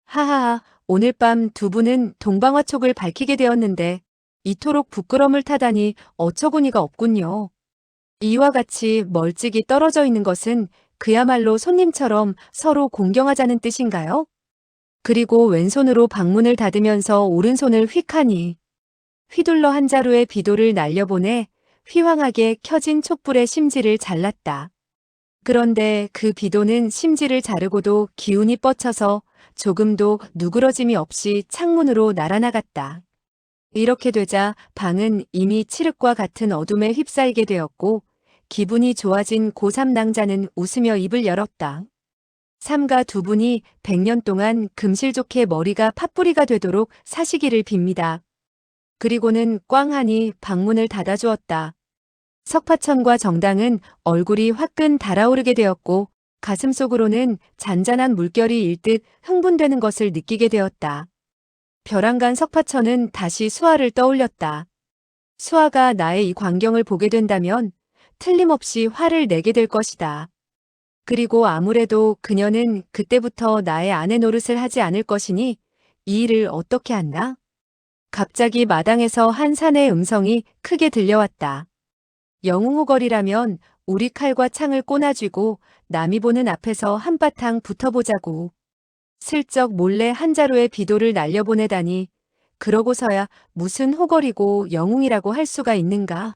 하하하, 오늘 밤 두 분은 동방화촉을 밝히게 되었는데 이토록 부끄럼을 타다니 어처구니가 없군요. 이와 같이 멀찍이 떨어져 있는 것은 그야말로 손님처럼 서로 공경하자는 뜻인가요? 그리고 왼손으로 방문을 닫으면서 오른손을 휙하니 휘둘러 한 자루의 비도를 날려보내 휘황하게 켜진 촛불의 심지를 잘랐다. 그런데 그 비도는 심지를 자르고도 기운이 뻗쳐서 조금도 누그러짐이 없이 창문으로 날아나갔다. 이렇게 되자 방은 이미 칠흑과 같은 어둠에 휩싸이게 되었고 기분이 좋아진 고3 낭자는 웃으며 입을 열었다. 삼가 두 분이 100년 동안 금실 좋게 머리가 팥뿌리가 되도록 사시기를 빕니다. 그리고는 꽝하니 방문을 닫아주었다. 석파천과 정당은 얼굴이 화끈 달아오르게 되었고 가슴속으로는 잔잔한 물결이 일듯 흥분되는 것을 느끼게 되었다. 벼랑간 석파천은 다시 수아를 떠올렸다. 수아가 나의 이 광경을 보게 된다면 틀림없이 화를 내게 될 것이다. 그리고 아무래도 그녀는 그때부터 나의 아내 노릇을 하지 않을 것이니 이 일을 어떻게 한다? 갑자기 마당에서 한 사내의 음성이 크게 들려왔다. 영웅호걸이라면 우리 칼과 창을 꼬나쥐고 남이 보는 앞에서 한바탕 붙어보자고. 슬쩍 몰래 한 자루의 비도를 날려보내다니 그러고서야 무슨 호걸이고 영웅이라고 할 수가 있는가.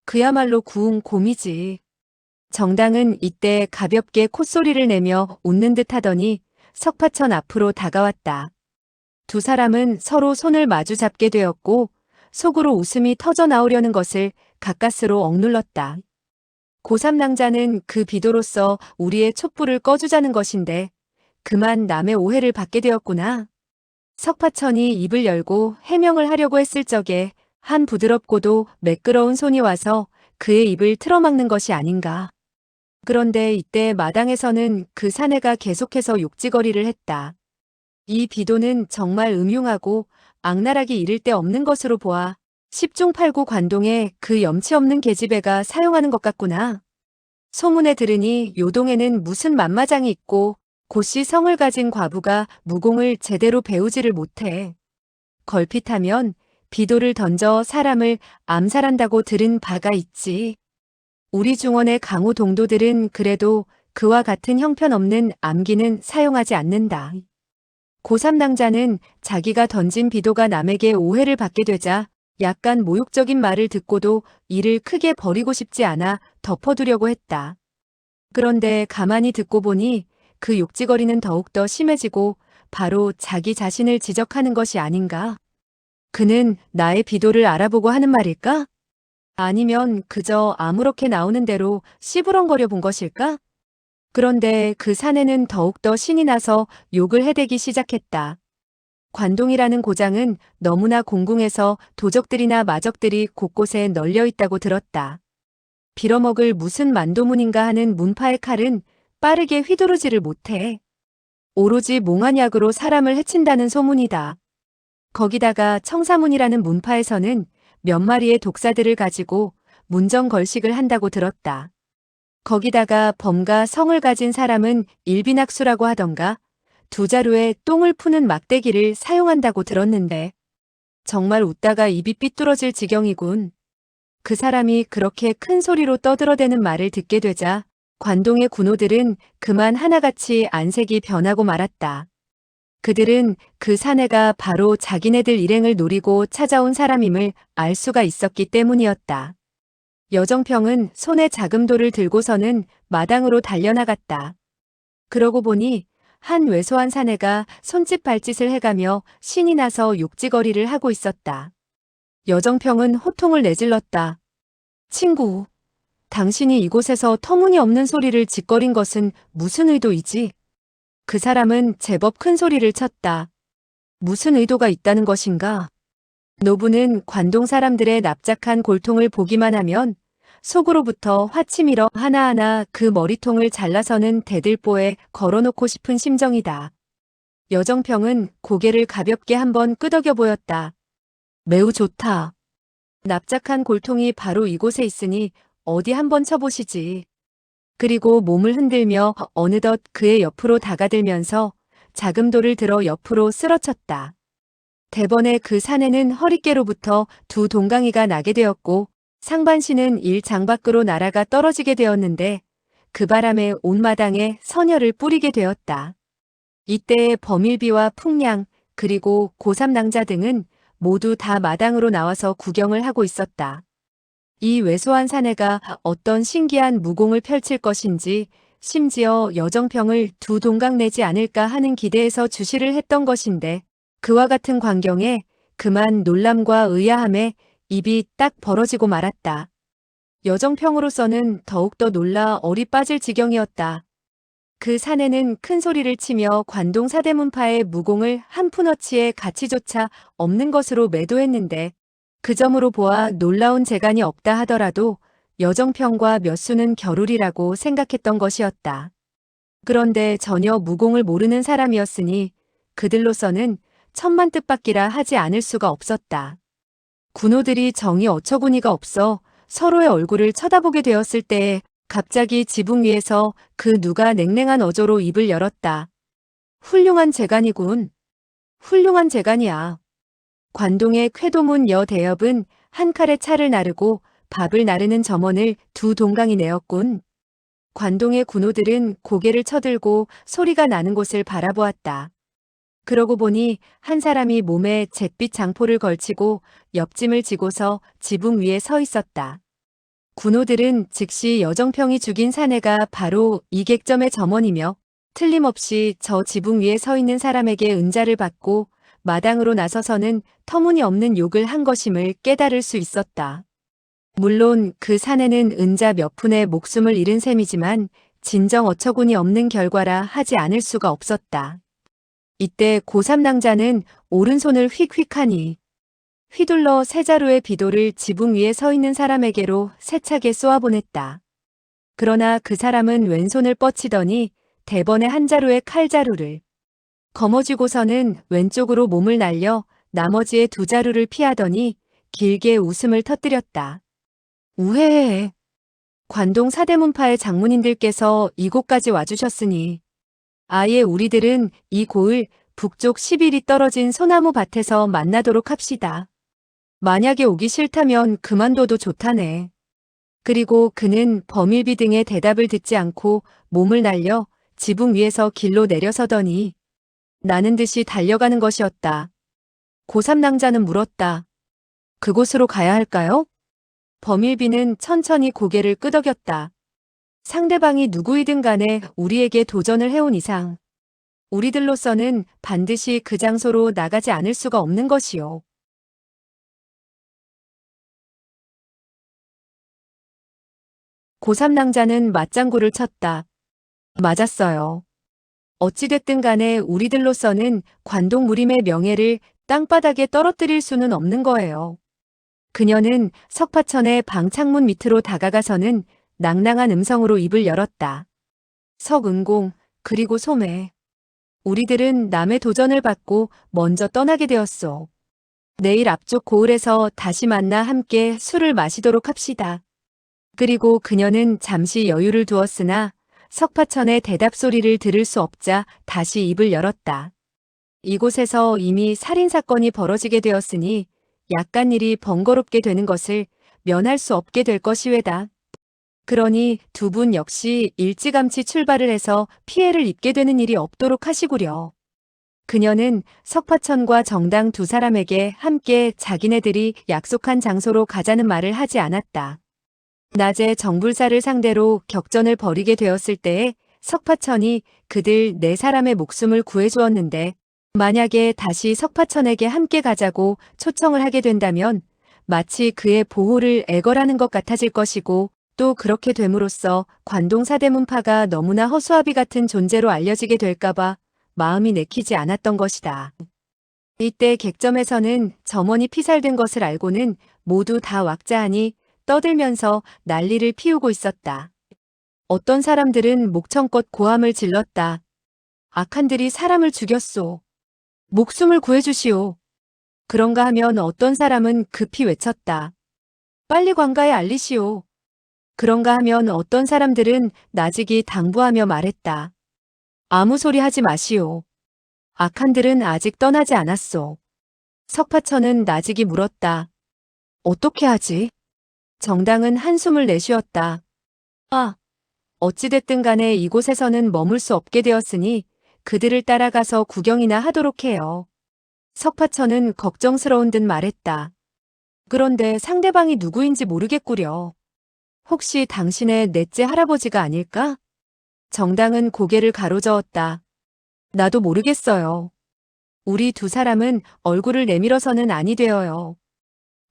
그야말로 구웅 곰이지. 정당은 이때 가볍게 콧소리를 내며 웃는 듯 하더니 석파천 앞으로 다가왔다. 두 사람은 서로 손을 마주 잡게 되었고 속으로 웃음이 터져 나오려는 것을 가까스로 억눌렀다. 고3 낭자는 그 비도로서 우리의 촛불을 꺼주자는 것인데 그만 남의 오해를 받게 되었구나. 석파천이 입을 열고 해명을 하려고 했을 적에 한 부드럽고도 매끄러운 손이 와서 그의 입을 틀어막는 것이 아닌가. 그런데 이때 마당에서는 그 사내가 계속해서 욕지거리를 했다. 이 비도는 정말 음흉하고 악랄하기 이를 데 없는 것으로 보아 10중 8구 관동에 그 염치 없는 계집애가 사용하는 것 같구나. 소문에 들으니 요동에는 무슨 만마장이 있고 곧시 성을 가진 과부가 무공을 제대로 배우지를 못해. 걸핏하면 비도를 던져 사람을 암살한다고 들은 바가 있지. 우리 중원의 강호 동도들은 그래도 그와 같은 형편없는 암기는 사용하지 않는다. 고3 낭자는 자기가 던진 비도가 남에게 오해를 받게 되자 약간 모욕적인 말을 듣고도 이를 크게 버리고 싶지 않아 덮어두려고 했다. 그런데 가만히 듣고 보니 그 욕지거리는 더욱더 심해지고 바로 자기 자신을 지적하는 것이 아닌가. 그는 나의 비도를 알아보고 하는 말일까? 아니면 그저 아무렇게 나오는 대로 씨부렁거려 본 것일까? 그런데 그 사내는 더욱더 신이 나서 욕을 해대기 시작했다. 관동이라는 고장은 너무나 공궁해서 도적들이나 마적들이 곳곳에 널려 있다고 들었다. 빌어먹을 무슨 만도문인가 하는 문파의 칼은 빠르게 휘두르지를 못해. 오로지 몽환약으로 사람을 해친다는 소문이다. 거기다가 청사문이라는 문파에서는 몇 마리의 독사들을 가지고 문정걸식을 한다고 들었다. 거기다가 범과 성을 가진 사람은 일비낙수라고 하던가 두 자루에 똥을 푸는 막대기를 사용한다고 들었는데 정말 웃다가 입이 삐뚤어질 지경이군. 그 사람이 그렇게 큰 소리로 떠들어대는 말을 듣게 되자 관동의 군호들은 그만 하나같이 안색이 변하고 말았다. 그들은 그 사내가 바로 자기네들 일행을 노리고 찾아온 사람임을 알 수가 있었기 때문이었다. 여정평은 손에 자금도를 들고서는 마당으로 달려나갔다. 그러고 보니 한 왜소한 사내가 손짓 발짓을 해가며 신이 나서 욕지거리를 하고 있었다. 여정평은 호통을 내질렀다. 친구, 당신이 이곳에서 터무니없는 소리를 짓거린 것은 무슨 의도이지? 그 사람은 제법 큰 소리를 쳤다. 무슨 의도가 있다는 것인가? 노부는 관동 사람들의 납작한 골통을 보기만 하면 속으로부터 화치밀어 하나하나 그 머리통을 잘라서는 대들보에 걸어놓고 싶은 심정이다. 여정평은 고개를 가볍게 한번 끄덕여 보였다. 매우 좋다. 납작한 골통이 바로 이곳에 있으니 어디 한번 쳐보시지. 그리고 몸을 흔들며 어느덧 그의 옆으로 다가들면서 자금도를 들어 옆으로 쓰러쳤다. 대번에 그 사내는 허리깨로부터 두 동강이가 나게 되었고 상반신은 일장 밖으로 날아가 떨어지게 되었는데 그 바람에 온 마당에 선혈을 뿌리게 되었다. 이때의 범일비와 풍량 그리고 고3 낭자 등은 모두 다 마당으로 나와서 구경을 하고 있었다. 이 왜소한 사내가 어떤 신기한 무공을 펼칠 것인지 심지어 여정평을 두 동강 내지 않을까 하는 기대에서 주시를 했던 것인데 그와 같은 광경에 그만 놀람과 의아함에 입이 딱 벌어지고 말았다. 여정평으로서는 더욱더 놀라 얼이 빠질 지경이었다. 그 사내는 큰 소리를 치며 관동 사대문파의 무공을 한 푼어치의 가치조차 없는 것으로 매도했는데 그 점으로 보아 놀라운 재간이 없다 하더라도 여정평과 몇 수는 겨룰이라고 생각했던 것이었다. 그런데 전혀 무공을 모르는 사람이었으니 그들로서는 천만 뜻밖이라 하지 않을 수가 없었다. 군호들이 정이 어처구니가 없어 서로의 얼굴을 쳐다보게 되었을 때에 갑자기 지붕 위에서 그 누가 냉랭한 어조로 입을 열었다. 훌륭한 재간이군. 훌륭한 재간이야. 관동의 쾌도문 여대엽은 한 칼에 차를 나르고 밥을 나르는 점원을 두 동강이 내었군. 관동의 군호들은 고개를 쳐들고 소리가 나는 곳을 바라보았다. 그러고 보니 한 사람이 몸에 잿빛 장포를 걸치고 옆짐을 지고서 지붕 위에 서 있었다. 군호들은 즉시 여정평이 죽인 사내가 바로 이객점의 점원이며 틀림없이 저 지붕 위에 서 있는 사람에게 은자를 받고 마당으로 나서서는 터무니없는 욕을 한 것임을 깨달을 수 있었다. 물론 그 사내는 은자 몇 푼에 목숨을 잃은 셈이지만 진정 어처구니 없는 결과라 하지 않을 수가 없었다. 이때 고3낭자는 오른손을 휙휙하니 휘둘러 세 자루의 비도를 지붕 위에 서 있는 사람에게로 세차게 쏘아보냈다. 그러나 그 사람은 왼손을 뻗치더니 대번에 한 자루의 칼자루를 거머쥐고서는 왼쪽으로 몸을 날려 나머지의 두 자루를 피하더니 길게 웃음을 터뜨렸다. 우회해. 관동 사대문파의 장문인들께서 이곳까지 와주셨으니 아예 우리들은 이 고을 북쪽 10일이 떨어진 소나무 밭에서 만나도록 합시다. 만약에 오기 싫다면 그만둬도 좋다네. 그리고 그는 범일비 등의 대답을 듣지 않고 몸을 날려 지붕 위에서 길로 내려서더니 나는 듯이 달려가는 것이었다. 고3낭자는 물었다. 그곳으로 가야 할까요? 범일비는 천천히 고개를 끄덕였다. 상대방이 누구이든 간에 우리에게 도전을 해온 이상 우리들로서는 반드시 그 장소로 나가지 않을 수가 없는 것이요. 고3낭자는 맞장구를 쳤다. 맞았어요. 어찌됐든 간에 우리들로서는 관동 무림의 명예를 땅바닥에 떨어뜨릴 수는 없는 거예요. 그녀는 석파천의 방 창문 밑으로 다가가서는 낭낭한 음성으로 입을 열었다. 석은공, 그리고 소매. 우리들은 남의 도전을 받고 먼저 떠나게 되었소. 내일 앞쪽 고을에서 다시 만나 함께 술을 마시도록 합시다. 그리고 그녀는 잠시 여유를 두었으나 석파천의 대답 소리를 들을 수 없자 다시 입을 열었다. 이곳에서 이미 살인사건이 벌어지게 되었으니 약간 일이 번거롭게 되는 것을 면할 수 없게 될 것이외다. 그러니 두 분 역시 일찌감치 출발을 해서 피해를 입게 되는 일이 없도록 하시구려. 그녀는 석파천과 정당 두 사람에게 함께 자기네들이 약속한 장소로 가자는 말을 하지 않았다. 낮에 정불사를 상대로 격전을 벌이게 되었을 때에 석파천이 그들 네 사람의 목숨을 구해주었는데 만약에 다시 석파천에게 함께 가자고 초청을 하게 된다면 마치 그의 보호를 애걸하는 것 같아질 것이고 또 그렇게 됨으로써 관동 사대문파가 너무나 허수아비 같은 존재로 알려지게 될까봐 마음이 내키지 않았던 것이다. 이때 객점에서는 점원이 피살된 것을 알고는 모두 다 왁자하니 떠들면서 난리를 피우고 있었다. 어떤 사람들은 목청껏 고함을 질렀다. 악한들이 사람을 죽였소. 목숨을 구해주시오. 그런가 하면 어떤 사람은 급히 외쳤다. 빨리 관가에 알리시오. 그런가 하면 어떤 사람들은 나직이 당부하며 말했다. 아무 소리 하지 마시오. 악한들은 아직 떠나지 않았소. 석파천은 나직이 물었다. 어떻게 하지? 정당은 한숨을 내쉬었다. 아, 어찌됐든 간에 이곳에서는 머물 수 없게 되었으니 그들을 따라가서 구경이나 하도록 해요. 석파천은 걱정스러운 듯 말했다. 그런데 상대방이 누구인지 모르겠구려. 혹시 당신의 넷째 할아버지가 아닐까? 정당은 고개를 가로저었다. 나도 모르겠어요. 우리 두 사람은 얼굴을 내밀어서는 아니 되어요.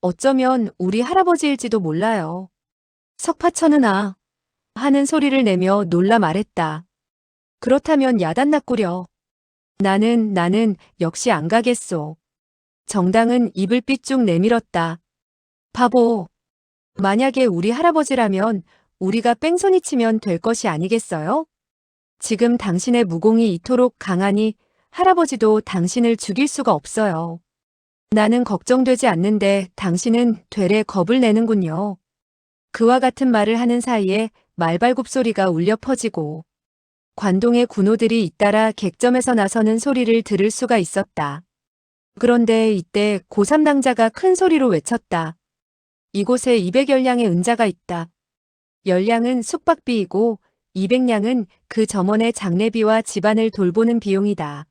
어쩌면 우리 할아버지일지도 몰라요. 석파천은 아, 하는 소리를 내며 놀라 말했다. 그렇다면 야단났구려. 나는 역시 안 가겠소. 정당은 입을 삐쭉 내밀었다. 바보. 만약에 우리 할아버지라면 우리가 뺑소니 치면 될 것이 아니겠어요? 지금 당신의 무공이 이토록 강하니 할아버지도 당신을 죽일 수가 없어요. 나는 걱정되지 않는데 당신은 되레 겁을 내는군요. 그와 같은 말을 하는 사이에 말발굽 소리가 울려 퍼지고 관동의 군호들이 잇따라 객점에서 나서는 소리를 들을 수가 있었다. 그런데 이때 고3당자가 큰 소리로 외쳤다. 이곳에 200열량의 은자가 있다. 열량은 숙박비이고 200량은 그 점원의 장례비와 집안을 돌보는 비용이다.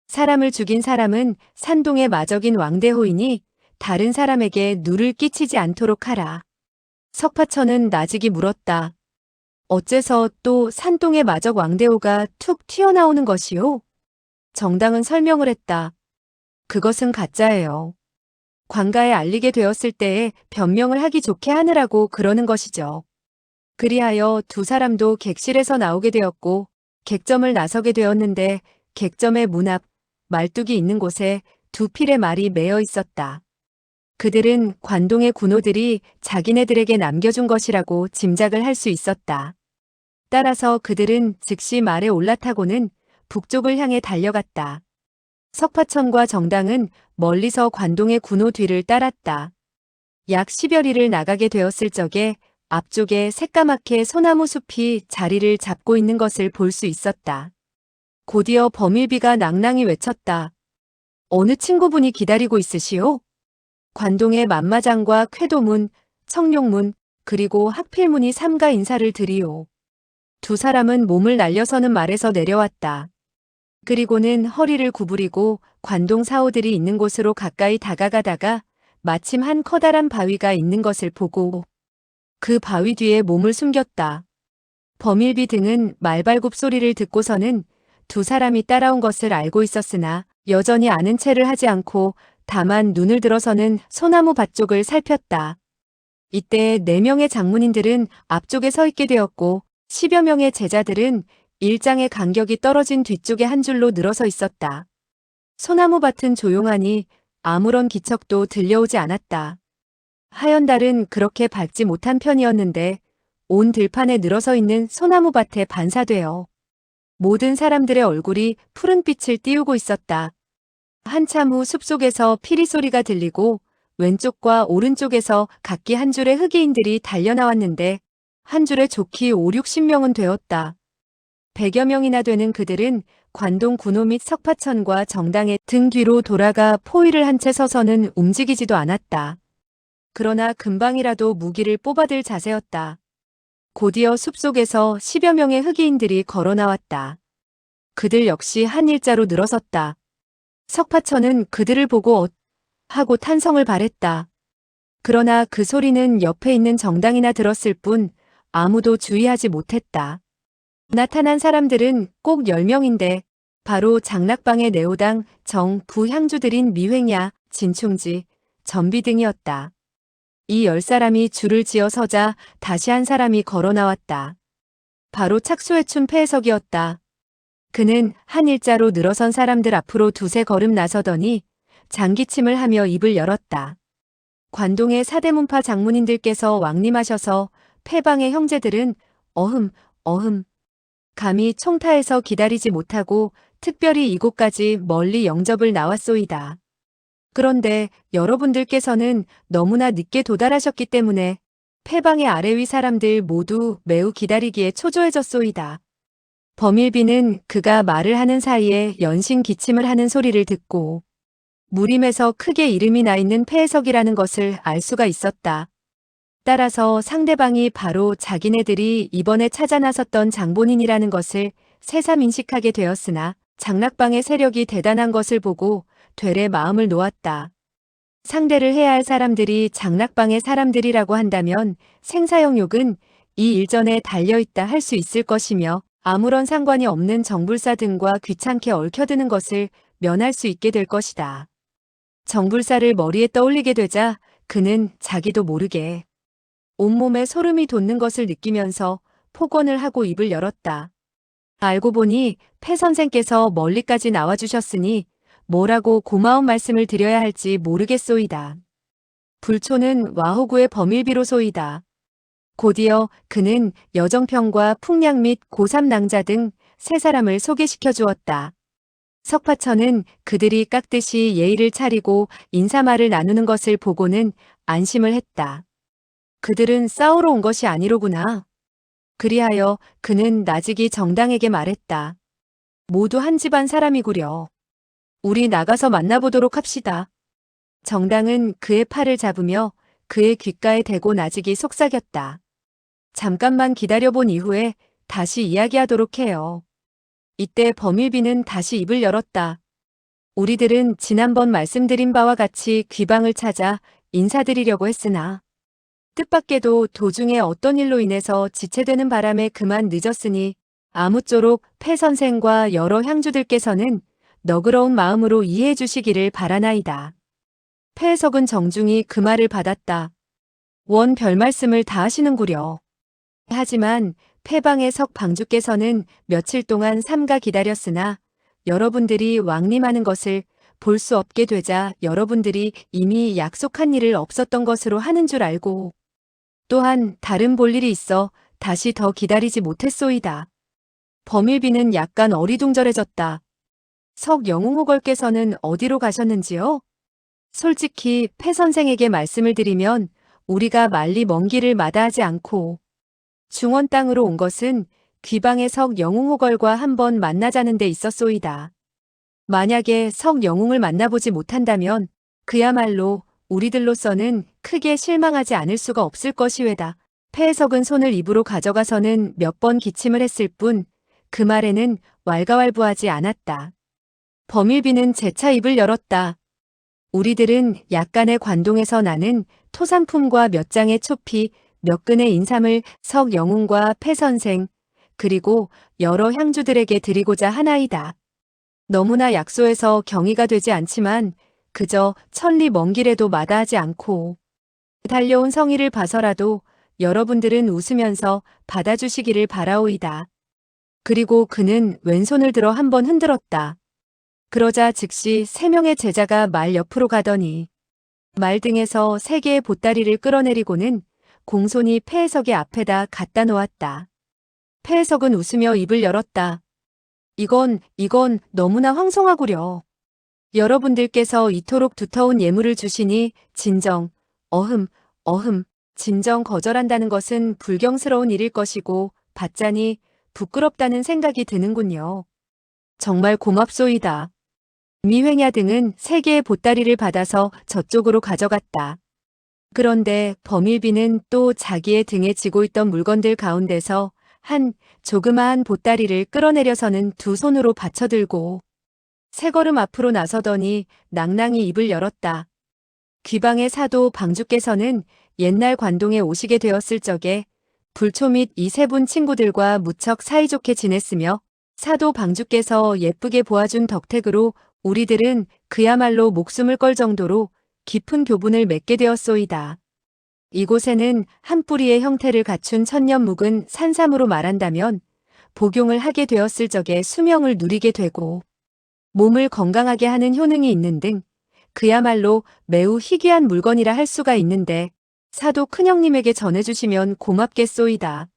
사람을 죽인 사람은 산동의 마적인 왕대호이니 다른 사람에게 누를 끼치지 않도록 하라. 석파천은 나직이 물었다. 어째서 또 산동의 마적 왕대호가 툭 튀어나오는 것이요? 정당은 설명을 했다. 그것은 가짜예요. 관가에 알리게 되었을 때에 변명을 하기 좋게 하느라고 그러는 것이죠. 그리하여 두 사람도 객실에서 나오게 되었고 객점을 나서게 되었는데 객점의 문 앞 말뚝이 있는 곳에 두 필의 말이 매어 있었다. 그들은 관동의 군호들이 자기네들에게 남겨준 것이라고 짐작을 할 수 있었다. 따라서 그들은 즉시 말에 올라타고는 북쪽을 향해 달려갔다. 석파천과 정당은 멀리서 관동의 군호 뒤를 따랐다. 약 10여 리를 나가게 되었을 적에 앞쪽에 새까맣게 소나무 숲이 자리를 잡고 있는 것을 볼 수 있었다. 곧이어 범일비가 낭낭히 외쳤다. 어느 친구분이 기다리고 있으시오? 관동의 만마장과 쾌도문, 청룡문, 그리고 학필문이 삼가 인사를 드리오. 두 사람은 몸을 날려서는 말에서 내려왔다. 그리고는 허리를 구부리고 관동 사오들이 있는 곳으로 가까이 다가가다가 마침 한 커다란 바위가 있는 것을 보고 그 바위 뒤에 몸을 숨겼다. 범일비 등은 말발굽 소리를 듣고서는 두 사람이 따라온 것을 알고 있었으나 여전히 아는 체를 하지 않고 다만 눈을 들어서는 소나무 밭 쪽을 살폈다. 이때 4명의 장문인들은 앞쪽에 서 있게 되었고 10여 명의 제자들은 일장의 간격이 떨어진 뒤쪽에 한 줄로 늘어서 있었다. 소나무 밭은 조용하니 아무런 기척도 들려오지 않았다. 하얀 달은 그렇게 밝지 못한 편이었는데 온 들판에 늘어서 있는 소나무 밭에 반사되어 모든 사람들의 얼굴이 푸른 빛을 띄우고 있었다. 한참 후 숲속에서 피리 소리가 들리고 왼쪽과 오른쪽에서 각기 한 줄의 흑의인들이 달려나왔는데 한 줄에 좋기 5, 60명은 되었다. 100여 명이나 되는 그들은 관동 군호 및 석파천과 정당의 등 뒤로 돌아가 포위를 한 채 서서는 움직이지도 않았다. 그러나 금방이라도 무기를 뽑아들 자세였다. 곧이어 숲속에서 10여 명의 흑의인들이 걸어 나왔다. 그들 역시 한 일자로 늘어섰다. 석파천은 그들을 보고 하고 탄성을 발했다. 그러나 그 소리는 옆에 있는 정당이나 들었을 뿐 아무도 주의하지 못했다. 나타난 사람들은 꼭 10명인데 바로 장락방의 내호당 정 부향주들인 미횡야, 진충지, 전비 등이었다. 이 10사람이 줄을 지어 서자 다시 한 사람이 걸어 나왔다. 바로 착수해춘 폐해석이었다. 그는 한 일자로 늘어선 사람들 앞으로 두세 걸음 나서더니 장기침을 하며 입을 열었다. 관동의 사대문파 장문인들께서 왕림하셔서 패방의 형제들은 어흠 감히 총타에서 기다리지 못하고 특별히 이곳까지 멀리 영접을 나왔소이다. 그런데 여러분들께서는 너무나 늦게 도달하셨기 때문에 패방의 아래 위 사람들 모두 매우 기다리기에 초조해졌소이다. 범일비는 그가 말을 하는 사이에 연신 기침을 하는 소리를 듣고 무림에서 크게 이름이 나 있는 폐해석이라는 것을 알 수가 있었다. 따라서 상대방이 바로 자기네들이 이번에 찾아 나섰던 장본인이라는 것을 새삼 인식하게 되었으나 장락방의 세력이 대단한 것을 보고 되레 마음을 놓았다. 상대를 해야 할 사람들이 장락방의 사람들이라고 한다면 생사영욕은 이 일전에 달려있다 할 수 있을 것이며 아무런 상관이 없는 정불사 등과 귀찮게 얽혀드는 것을 면할 수 있게 될 것이다. 정불사를 머리에 떠올리게 되자 그는 자기도 모르게 온몸에 소름이 돋는 것을 느끼면서 폭언을 하고 입을 열었다. 알고 보니 패 선생께서 멀리까지 나와주셨으니 뭐라고 고마운 말씀을 드려야 할지 모르겠소이다. 불초는 와호구의 범일비로소이다. 곧이어 그는 여정평과 풍량 및 고3 낭자 등 세 사람을 소개시켜 주었다. 석파천은 그들이 깍듯이 예의를 차리고 인사말을 나누는 것을 보고는 안심을 했다. 그들은 싸우러 온 것이 아니로구나. 그리하여 그는 나직이 정당에게 말했다. 모두 한 집안 사람이구려. 우리 나가서 만나보도록 합시다. 정당은 그의 팔을 잡으며 그의 귓가에 대고 나직이 속삭였다. 잠깐만 기다려본 이후에 다시 이야기하도록 해요. 이때 범일비는 다시 입을 열었다. 우리들은 지난번 말씀드린 바와 같이 귀방을 찾아 인사드리려고 했으나 뜻밖에도 도중에 어떤 일로 인해서 지체되는 바람에 그만 늦었으니 아무쪼록 폐 선생과 여러 향주들께서는 너그러운 마음으로 이해해 주시기를 바라나이다. 폐해석은 정중히 그 말을 받았다. 원 별말씀을 다 하시는구려. 하지만 폐방의 석 방주께서는 며칠 동안 삼가 기다렸으나 여러분들이 왕림하는 것을 볼 수 없게 되자 여러분들이 이미 약속한 일을 없었던 것으로 하는 줄 알고 또한 다른 볼 일이 있어 다시 더 기다리지 못했소이다. 범일비는 약간 어리둥절해졌다. 석 영웅호걸께서는 어디로 가셨는지요? 솔직히 폐 선생에게 말씀을 드리면 우리가 말리 먼 길을 마다하지 않고 중원 땅으로 온 것은 귀방의 석 영웅호걸과 한번 만나자는 데 있었소이다. 만약에 석 영웅을 만나보지 못한다면 그야말로 우리들로서는 크게 실망하지 않을 수가 없을 것이외다. 폐해석은 손을 입으로 가져가서는 몇 번 기침을 했을 뿐 그 말에는 왈가왈부하지 않았다. 범일비는 재차 입을 열었다. 우리들은 약간의 관동에서 나는 토산품과 몇 장의 초피, 몇 근의 인삼을 석 영웅과 폐 선생, 그리고 여러 향주들에게 드리고자 하나이다. 너무나 약소해서 경의가 되지 않지만 그저 천리 먼 길에도 마다하지 않고 달려온 성의를 봐서라도 여러분들은 웃으면서 받아주시기를 바라오이다. 그리고 그는 왼손을 들어 한번 흔들었다. 그러자 즉시 3명의 제자가 말 옆으로 가더니 말 등에서 3개의 보따리를 끌어내리고는 공손히 폐해석의 앞에다 갖다 놓았다. 폐해석은 웃으며 입을 열었다. 이건 너무나 황송하구려. 여러분들께서 이토록 두터운 예물을 주시니 진정, 진정 거절한다는 것은 불경스러운 일일 것이고 받자니 부끄럽다는 생각이 드는군요. 정말 고맙소이다. 미횡야 등은 3개의 보따리를 받아서 저쪽으로 가져갔다. 그런데 범일비는 또 자기의 등에 지고 있던 물건들 가운데서 한 조그마한 보따리를 끌어내려서는 두 손으로 받쳐들고 3걸음 앞으로 나서더니 낭낭히 입을 열었다. 귀방의 사도 방주께서는 옛날 관동에 오시게 되었을 적에 불초 및 이 3분 친구들과 무척 사이좋게 지냈으며 사도 방주께서 예쁘게 보아준 덕택으로 우리들은 그야말로 목숨을 걸 정도로 깊은 교분을 맺게 되었소이다. 이곳에는 한 뿌리의 형태를 갖춘 천년 묵은 산삼으로 말한다면 복용을 하게 되었을 적에 수명을 누리게 되고 몸을 건강하게 하는 효능이 있는 등 그야말로 매우 희귀한 물건이라 할 수가 있는데 사도 큰형님에게 전해주시면 고맙겠소이다.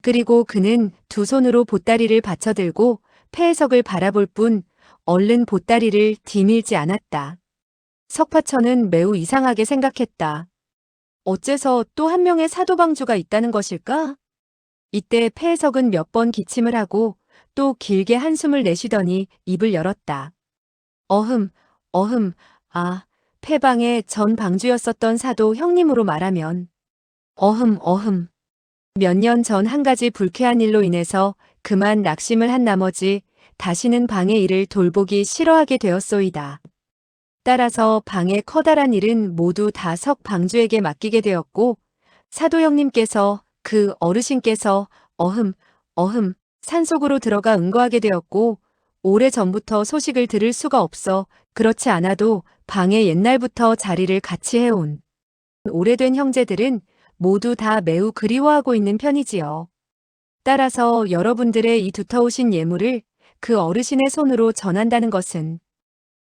그리고 그는 두 손으로 보따리를 받쳐들고 폐해석을 바라볼 뿐 얼른 보따리를 디밀지 않았다. 석파천은 매우 이상하게 생각했다. 어째서 또 한 명의 사도방주가 있다는 것일까? 이때 폐해석은 몇 번 기침을 하고 또 길게 한숨을 내쉬더니 입을 열었다. 폐방의 전 방주였었던 사도 형님으로 말하면 몇 년 전 한 가지 불쾌한 일로 인해서 그만 낙심을 한 나머지 다시는 방의 일을 돌보기 싫어하게 되었소이다. 따라서 방의 커다란 일은 모두 다 석 방주에게 맡기게 되었고 사도 형님께서 그 어르신께서 산속으로 들어가 응거하게 되었고 오래전부터 소식을 들을 수가 없어 그렇지 않아도 방에 옛날부터 자리를 같이 해온 오래된 형제들은 모두 다 매우 그리워하고 있는 편이지요. 따라서 여러분들의 이 두터우신 예물을 그 어르신의 손으로 전한다는 것은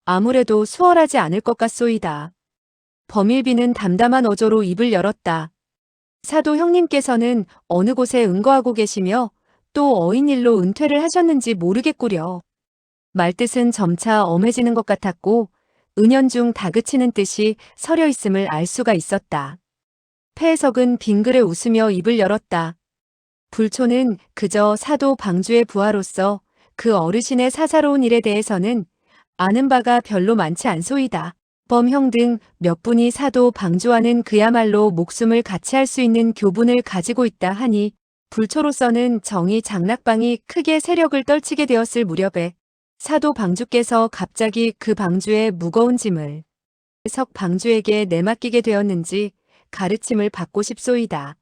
아무래도 수월하지 않을 것 같소이다. 범일비는 담담한 어조로 입을 열었다. 사도 형님께서는 어느 곳에 응거하고 계시며 또 어인일로 은퇴를 하셨는지 모르겠구려. 말뜻은 점차 엄해지는 것 같았고 은연중 다그치는 뜻이 서려 있음을 알 수가 있었다. 폐해석은 빙그레 웃으며 입을 열었다. 불초는 그저 사도 방주의 부하로서 그 어르신의 사사로운 일에 대해서는 아는 바가 별로 많지 않소이다. 범형 등 몇 분이 사도 방주와는 그야말로 목숨을 같이 할 수 있는 교분을 가지고 있다 하니 불초로서는 정의 장락방이 크게 세력을 떨치게 되었을 무렵에 사도 방주께서 갑자기 그 방주의 무거운 짐을 석 방주에게 내맡기게 되었는지 가르침을 받고 싶소이다.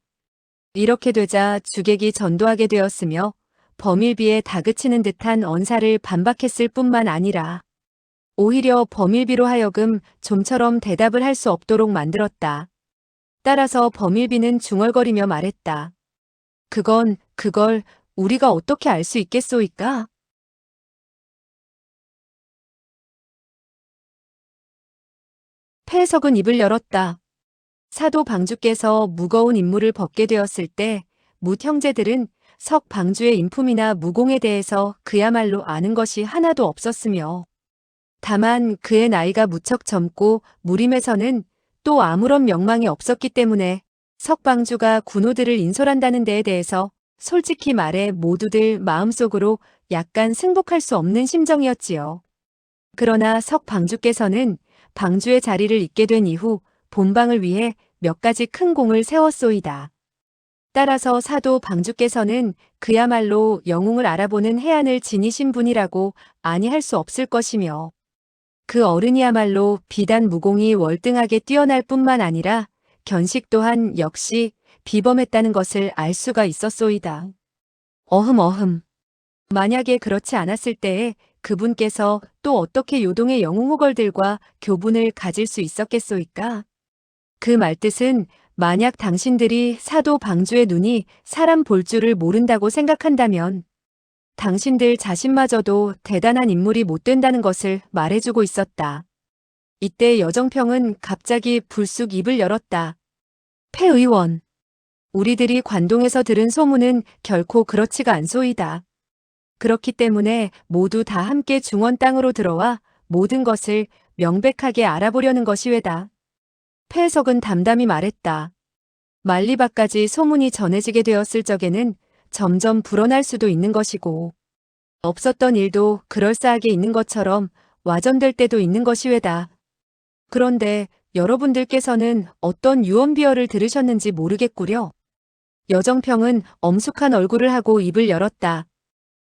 이렇게 되자 주객이 전도하게 되었으며 범일비에 다그치는 듯한 언사를 반박했을 뿐만 아니라 오히려 범일비로 하여금 좀처럼 대답을 할 수 없도록 만들었다. 따라서 범일비는 중얼거리며 말했다. 그걸 우리가 어떻게 알 수 있겠소이까? 폐석은 입을 열었다. 사도 방주께서 무거운 임무를 벗게 되었을 때 뭇 형제들은 석 방주의 인품이나 무공에 대해서 그야말로 아는 것이 하나도 없었으며 다만 그의 나이가 무척 젊고 무림에서는 또 아무런 명망이 없었기 때문에 석 방주가 군호들을 인솔한다는 데에 대해서 솔직히 말해 모두들 마음속으로 약간 승복할 수 없는 심정이었지요. 그러나 석 방주께서는 방주의 자리를 잇게 된 이후 본방을 위해 몇 가지 큰 공을 세웠소이다. 따라서 사도 방주께서는 그야말로 영웅을 알아보는 해안을 지니신 분이라고 아니할 수 없을 것이며 그 어른이야말로 비단 무공이 월등하게 뛰어날 뿐만 아니라 견식 또한 역시 비범했다는 것을 알 수가 있었소이다. 어흠. 만약에 그렇지 않았을 때에 그분께서 또 어떻게 요동의 영웅호걸들과 교분을 가질 수 있었겠소이까? 그 말뜻은 만약 당신들이 사도 방주의 눈이 사람 볼 줄을 모른다고 생각한다면 당신들 자신마저도 대단한 인물이 못 된다는 것을 말해주고 있었다. 이때 여정평은 갑자기 불쑥 입을 열었다. 폐 의원, 우리들이 관동에서 들은 소문은 결코 그렇지가 않소이다. 그렇기 때문에 모두 다 함께 중원 땅으로 들어와 모든 것을 명백하게 알아보려는 것이 외다. 폐해석은 담담히 말했다. 만리밖까지 소문이 전해지게 되었을 적에는 점점 불어날 수도 있는 것이고 없었던 일도 그럴싸하게 있는 것처럼 와전될 때도 있는 것이 외다. 그런데 여러분들께서는 어떤 유언비어를 들으셨는지 모르겠구려. 여정평은 엄숙한 얼굴을 하고 입을 열었다.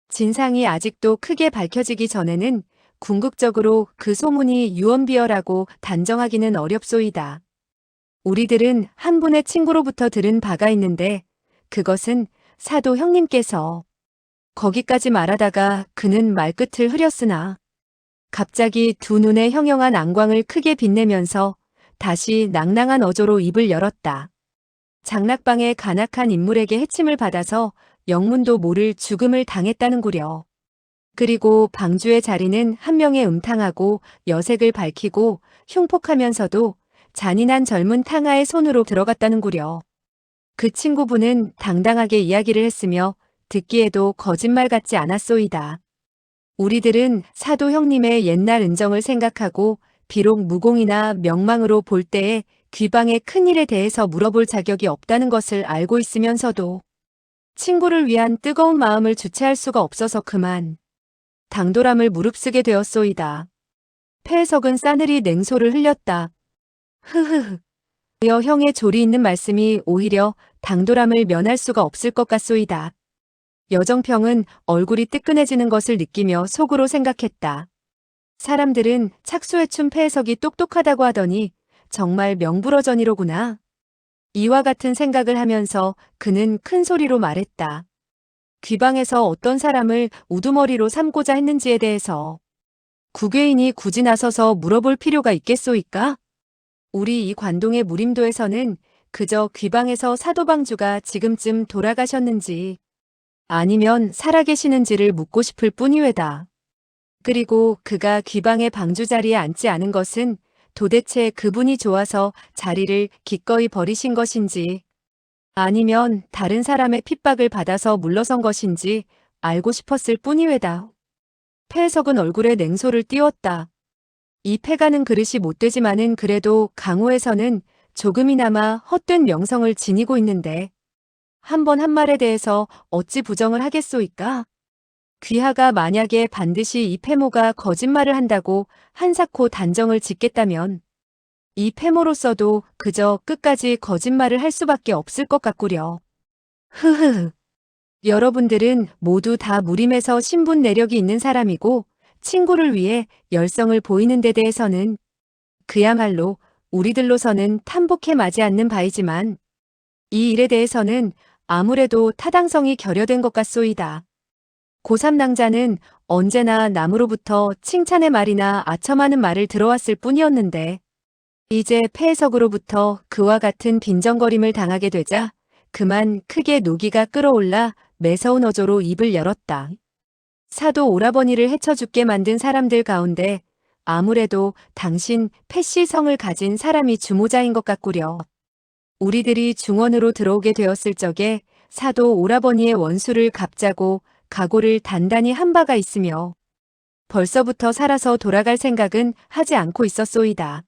진상이 아직도 크게 밝혀지기 전에는 궁극적으로 그 소문이 유언비어라고 단정하기는 어렵소이다. 우리들은 한 분의 친구로부터 들은 바가 있는데 그것은 사도 형님께서 거기까지 말하다가 그는 말끝을 흐렸으나 갑자기 두 눈에 형형한 안광을 크게 빛내면서 다시 낭낭한 어조로 입을 열었다. 장락방의 간악한 인물에게 해침을 받아서 영문도 모를 죽음을 당했다는구려. 그리고 방주의 자리는 한 명의 음탕하고 여색을 밝히고 흉폭하면서도 잔인한 젊은 탕아의 손으로 들어갔다는구려. 그 친구분은 당당하게 이야기를 했으며 듣기에도 거짓말 같지 않았소이다. 우리들은 사도 형님의 옛날 은정을 생각하고 비록 무공이나 명망으로 볼 때에 귀방의 큰일에 대해서 물어볼 자격이 없다는 것을 알고 있으면서도 친구를 위한 뜨거운 마음을 주체할 수가 없어서 그만 당돌함을 무릅쓰게 되었소이다. 폐해석은 싸늘히 냉소를 흘렸다. 흐흐흐. 형의 조리 있는 말씀이 오히려 당돌함을 면할 수가 없을 것 같소이다. 여정평은 얼굴이 뜨끈해지는 것을 느끼며 속으로 생각했다. 사람들은 착수해춘 폐해석이 똑똑하다고 하더니 정말 명불허전이로구나. 이와 같은 생각을 하면서 그는 큰 소리로 말했다. 귀방에서 어떤 사람을 우두머리로 삼고자 했는지에 대해서 국외인이 굳이 나서서 물어볼 필요가 있겠소이까? 우리 이 관동의 무림도에서는 그저 귀방에서 사도방주가 지금쯤 돌아가셨는지 아니면 살아계시는지를 묻고 싶을 뿐이외다. 그리고 그가 귀방의 방주 자리에 앉지 않은 것은 도대체 그분이 좋아서 자리를 기꺼이 버리신 것인지 아니면 다른 사람의 핍박을 받아서 물러선 것인지 알고 싶었을 뿐이외다. 폐석은 얼굴에 냉소를 띄웠다. 이 패가는 그릇이 못되지만은 그래도 강호에서는 조금이나마 헛된 명성을 지니고 있는데 한 번 한 말에 대해서 어찌 부정을 하겠소이까? 귀하가 만약에 반드시 이 패모가 거짓말을 한다고 한사코 단정을 짓겠다면 이 패모로서도 그저 끝까지 거짓말을 할 수밖에 없을 것 같구려. 흐흐흐. 여러분들은 모두 다 무림에서 신분 내력이 있는 사람이고 친구를 위해 열성을 보이는 데 대해서는 그야말로 우리들로서는 탐복해 마지 않는 바이지만 이 일에 대해서는 아무래도 타당성이 결여된 것 같소이다. 고3낭자는 언제나 남으로부터 칭찬의 말이나 아첨하는 말을 들어왔을 뿐이었는데 이제 폐해석으로부터 그와 같은 빈정거림을 당하게 되자 그만 크게 노기가 끌어올라 매서운 어조로 입을 열었다. 사도 오라버니를 해쳐 죽게 만든 사람들 가운데 아무래도 당신 패씨 성을 가진 사람이 주모자인 것 같구려. 우리들이 중원으로 들어오게 되었을 적에 사도 오라버니의 원수를 갚자고 각오를 단단히 한 바가 있으며 벌써부터 살아서 돌아갈 생각은 하지 않고 있었소이다.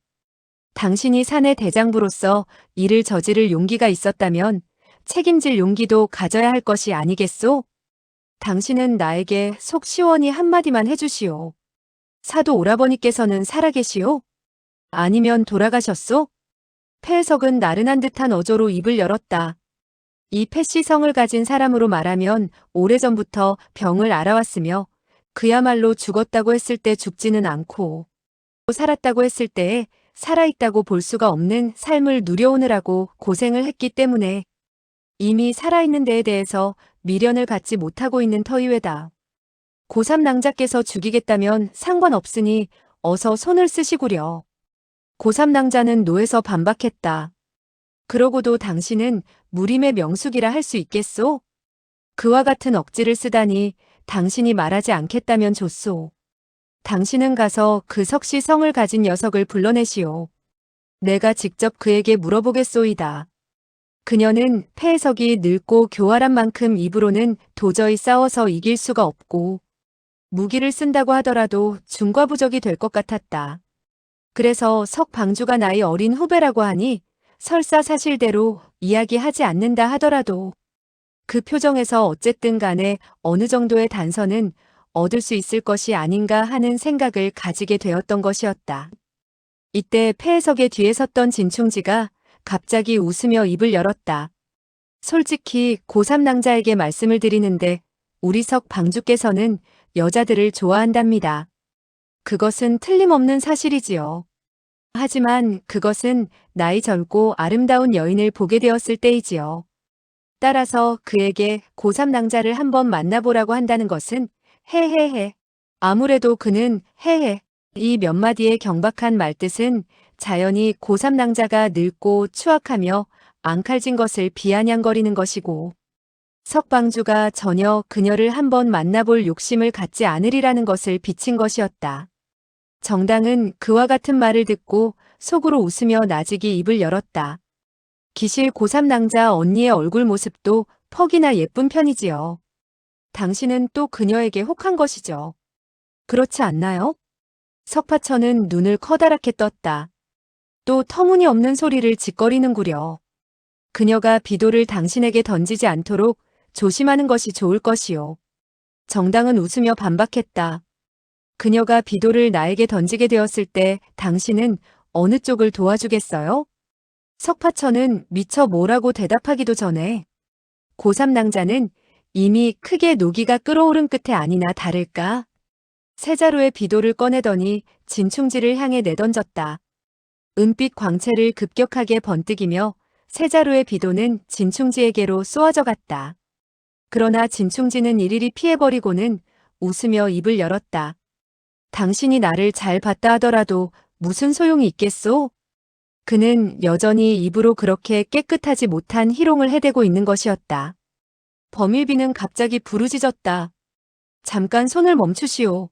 당신이 사내 대장부로서 이를 저지를 용기가 있었다면 책임질 용기도 가져야 할 것이 아니겠소? 당신은 나에게 속 시원히 한마디만 해주시오. 사도 오라버니께서는 살아계시오? 아니면 돌아가셨소? 폐해석은 나른한 듯한 어조로 입을 열었다. 이 패시성을 가진 사람으로 말하면 오래전부터 병을 알아왔으며 그야말로 죽었다고 했을 때 죽지는 않고 살았다고 했을 때에 살아있다고 볼 수가 없는 삶을 누려오느라고 고생을 했기 때문에 이미 살아있는 데에 대해서 미련을 갖지 못하고 있는 터이외다. 고3 낭자께서 죽이겠다면 상관없으니 어서 손을 쓰시구려. 고3 낭자는 노에서 반박했다. 그러고도 당신은 무림의 명숙이라 할 수 있겠소? 그와 같은 억지를 쓰다니 당신이 말하지 않겠다면 좋소. 당신은 가서 그 석시 성을 가진 녀석을 불러내시오. 내가 직접 그에게 물어보겠소이다. 그녀는 폐해석이 늙고 교활한 만큼 입으로는 도저히 싸워서 이길 수가 없고 무기를 쓴다고 하더라도 중과부적이 될 것 같았다. 그래서 석방주가 나이 어린 후배라고 하니 설사 사실대로 이야기하지 않는다 하더라도 그 표정에서 어쨌든 간에 어느 정도의 단서는 얻을 수 있을 것이 아닌가 하는 생각을 가지게 되었던 것이었다. 이때 폐해석의 뒤에 섰던 진충지가 갑자기 웃으며 입을 열었다. 솔직히 고3 낭자에게 말씀을 드리는데 우리 석 방주께서는 여자들을 좋아한답니다. 그것은 틀림없는 사실이지요. 하지만 그것은 나이 젊고 아름다운 여인을 보게 되었을 때이지요. 따라서 그에게 고3 낭자를 한번 만나보라고 한다는 것은 헤헤헤. 아무래도 그는 헤헤. 이 몇 마디의 경박한 말뜻은 자연히 고3 낭자가 늙고 추악하며 앙칼진 것을 비아냥거리는 것이고 석방주가 전혀 그녀를 한번 만나볼 욕심을 갖지 않으리라는 것을 비친 것이었다. 정당은 그와 같은 말을 듣고 속으로 웃으며 나직이 입을 열었다. 기실 고3 낭자 언니의 얼굴 모습도 퍽이나 예쁜 편이지요. 당신은 또 그녀에게 혹한 것이죠. 그렇지 않나요? 석파천은 눈을 커다랗게 떴다. 또 터무니없는 소리를 짓거리는구려. 그녀가 비도를 당신에게 던지지 않도록 조심하는 것이 좋을 것이요. 정당은 웃으며 반박했다. 그녀가 비도를 나에게 던지게 되었을 때 당신은 어느 쪽을 도와주겠어요? 석파천은 미처 뭐라고 대답하기도 전에 고3 낭자는 이미 크게 노기가 끓어오른 끝에 아니나 다를까 세자루의 비도를 꺼내더니 진충지를 향해 내던졌다. 은빛 광채를 급격하게 번뜩이며 세자루의 비도는 진충지에게로 쏘아져 갔다. 그러나 진충지는 이리리 피해버리고는 웃으며 입을 열었다. 당신이 나를 잘 봤다 하더라도 무슨 소용이 있겠소? 그는 여전히 입으로 그렇게 깨끗하지 못한 희롱을 해대고 있는 것이었다. 범일비는 갑자기 부르짖었다. 잠깐 손을 멈추시오.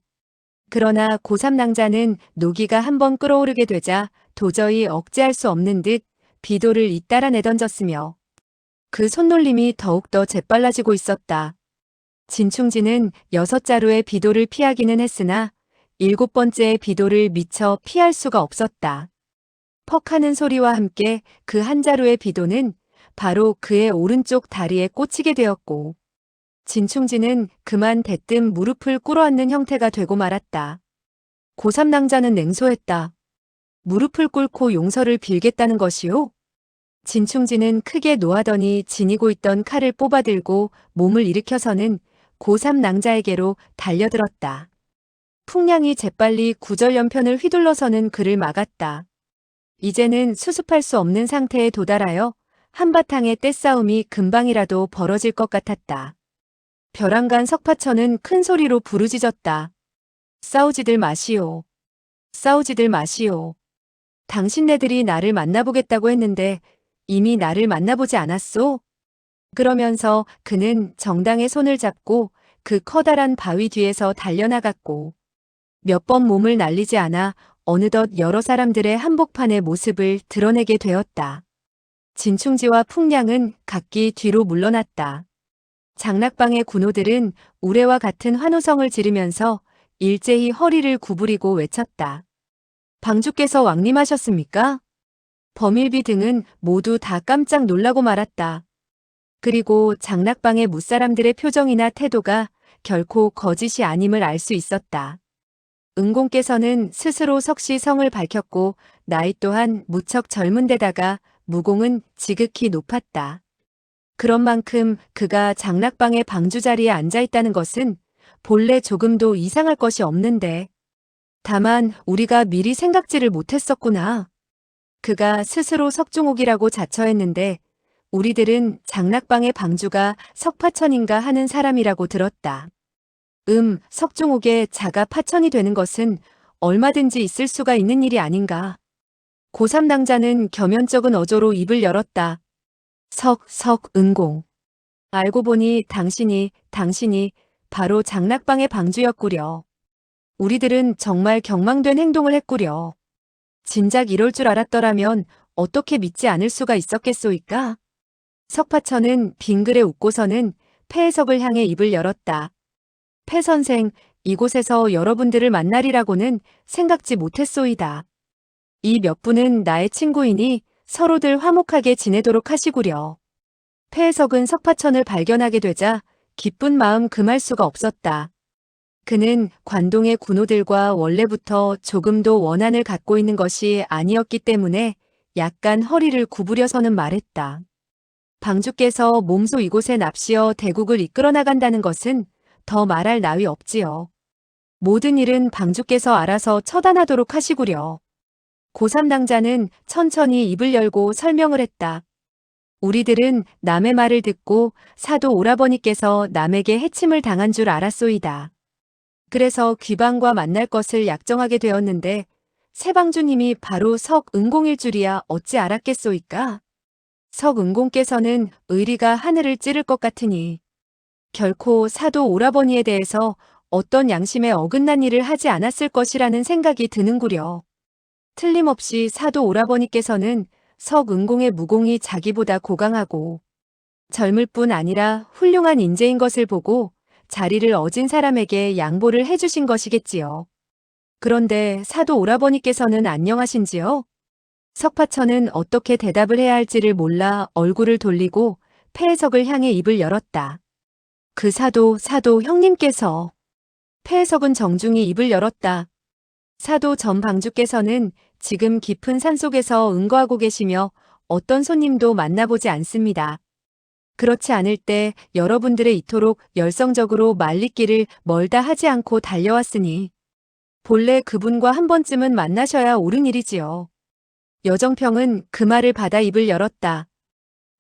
그러나 고3 낭자는 노기가 한번 끓어오르게 되자 도저히 억제할 수 없는 듯 비도를 잇따라 내던졌으며 그 손놀림이 더욱더 재빨라지고 있었다. 진충지는 6자루의 비도를 피하기는 했으나 7번째의 비도를 미처 피할 수가 없었다. 퍽 하는 소리와 함께 그 한 자루의 비도는 바로 그의 오른쪽 다리에 꽂히게 되었고, 진충지는 그만 대뜸 무릎을 꿇어앉는 형태가 되고 말았다. 고3 낭자는 냉소했다. 무릎을 꿇고 용서를 빌겠다는 것이요? 진충지는 크게 노하더니 지니고 있던 칼을 뽑아들고 몸을 일으켜서는 고3 낭자에게로 달려들었다. 풍량이 재빨리 구절연편을 휘둘러서는 그를 막았다. 이제는 수습할 수 없는 상태에 도달하여 한바탕의 떼싸움이 금방이라도 벌어질 것 같았다. 벼랑간 석파천은 큰 소리로 부르짖었다. 싸우지들 마시오. 싸우지들 마시오. 당신네들이 나를 만나보겠다고 했는데 이미 나를 만나보지 않았소? 그러면서 그는 정당의 손을 잡고 그 커다란 바위 뒤에서 달려나갔고, 몇 번 몸을 날리지 않아 어느덧 여러 사람들의 한복판의 모습을 드러내게 되었다. 진충지와 풍량은 각기 뒤로 물러났다. 장락방의 군호들은 우레와 같은 환호성을 지르면서 일제히 허리를 구부리고 외쳤다. 방주께서 왕림하셨습니까? 범일비 등은 모두 다 깜짝 놀라고 말았다. 그리고 장락방의 무사람들의 표정이나 태도가 결코 거짓이 아님을 알 수 있었다. 은공께서는 스스로 석시 성을 밝혔고 나이 또한 무척 젊은 데다가 무공은 지극히 높았다. 그런 만큼 그가 장락방의 방주 자리에 앉아있다는 것은 본래 조금도 이상할 것이 없는데, 다만 우리가 미리 생각지를 못했었구나. 그가 스스로 석중옥이라고 자처했는데 우리들은 장락방의 방주가 석파천인가 하는 사람이라고 들었다. 석중옥의 자가 파천이 되는 것은 얼마든지 있을 수가 있는 일이 아닌가. 고3 낭자는 겸연쩍은 어조로 입을 열었다. 은공. 알고 보니 당신이 바로 장락방의 방주였구려. 우리들은 정말 경망된 행동을 했구려. 진작 이럴 줄 알았더라면 어떻게 믿지 않을 수가 있었겠소이까? 석파천은 빙그레 웃고서는 폐해석을 향해 입을 열었다. 폐 선생, 이곳에서 여러분들을 만나리라고는 생각지 못했소이다. 이 몇 분은 나의 친구이니 서로들 화목하게 지내도록 하시구려. 폐해석은 석파천을 발견하게 되자 기쁜 마음 금할 수가 없었다. 그는 관동의 군호들과 원래부터 조금도 원한을 갖고 있는 것이 아니었기 때문에 약간 허리를 구부려서는 말했다. 방주께서 몸소 이곳에 납시어 대국을 이끌어 나간다는 것은 더 말할 나위 없지요. 모든 일은 방주께서 알아서 처단하도록 하시구려. 고3 낭자는 천천히 입을 열고 설명을 했다. 우리들은 남의 말을 듣고 사도 오라버니께서 남에게 해침을 당한 줄 알았소이다. 그래서 귀방과 만날 것을 약정하게 되었는데 세방주님이 바로 석은공일 줄이야 어찌 알았겠소이까? 석은공께서는 의리가 하늘을 찌를 것 같으니 결코 사도 오라버니에 대해서 어떤 양심에 어긋난 일을 하지 않았을 것이라는 생각이 드는구려. 틀림없이 사도 오라버니께서는 석은공의 무공이 자기보다 고강하고 젊을 뿐 아니라 훌륭한 인재인 것을 보고 자리를 얻은 사람에게 양보를 해주신 것이겠지요. 그런데 사도 오라버니께서는 안녕하신지요? 석파천은 어떻게 대답을 해야 할지를 몰라 얼굴을 돌리고 폐해석을 향해 입을 열었다. 그 사도 형님께서. 폐해석은 정중히 입을 열었다. 사도 전 방주께서는 지금 깊은 산속에서 응거하고 계시며 어떤 손님도 만나보지 않습니다. 그렇지 않을 때 여러분들의 이토록 열성적으로 말리기를 멀다 하지 않고 달려왔으니 본래 그분과 한 번쯤은 만나셔야 옳은 일이지요. 여정평은 그 말을 받아 입을 열었다.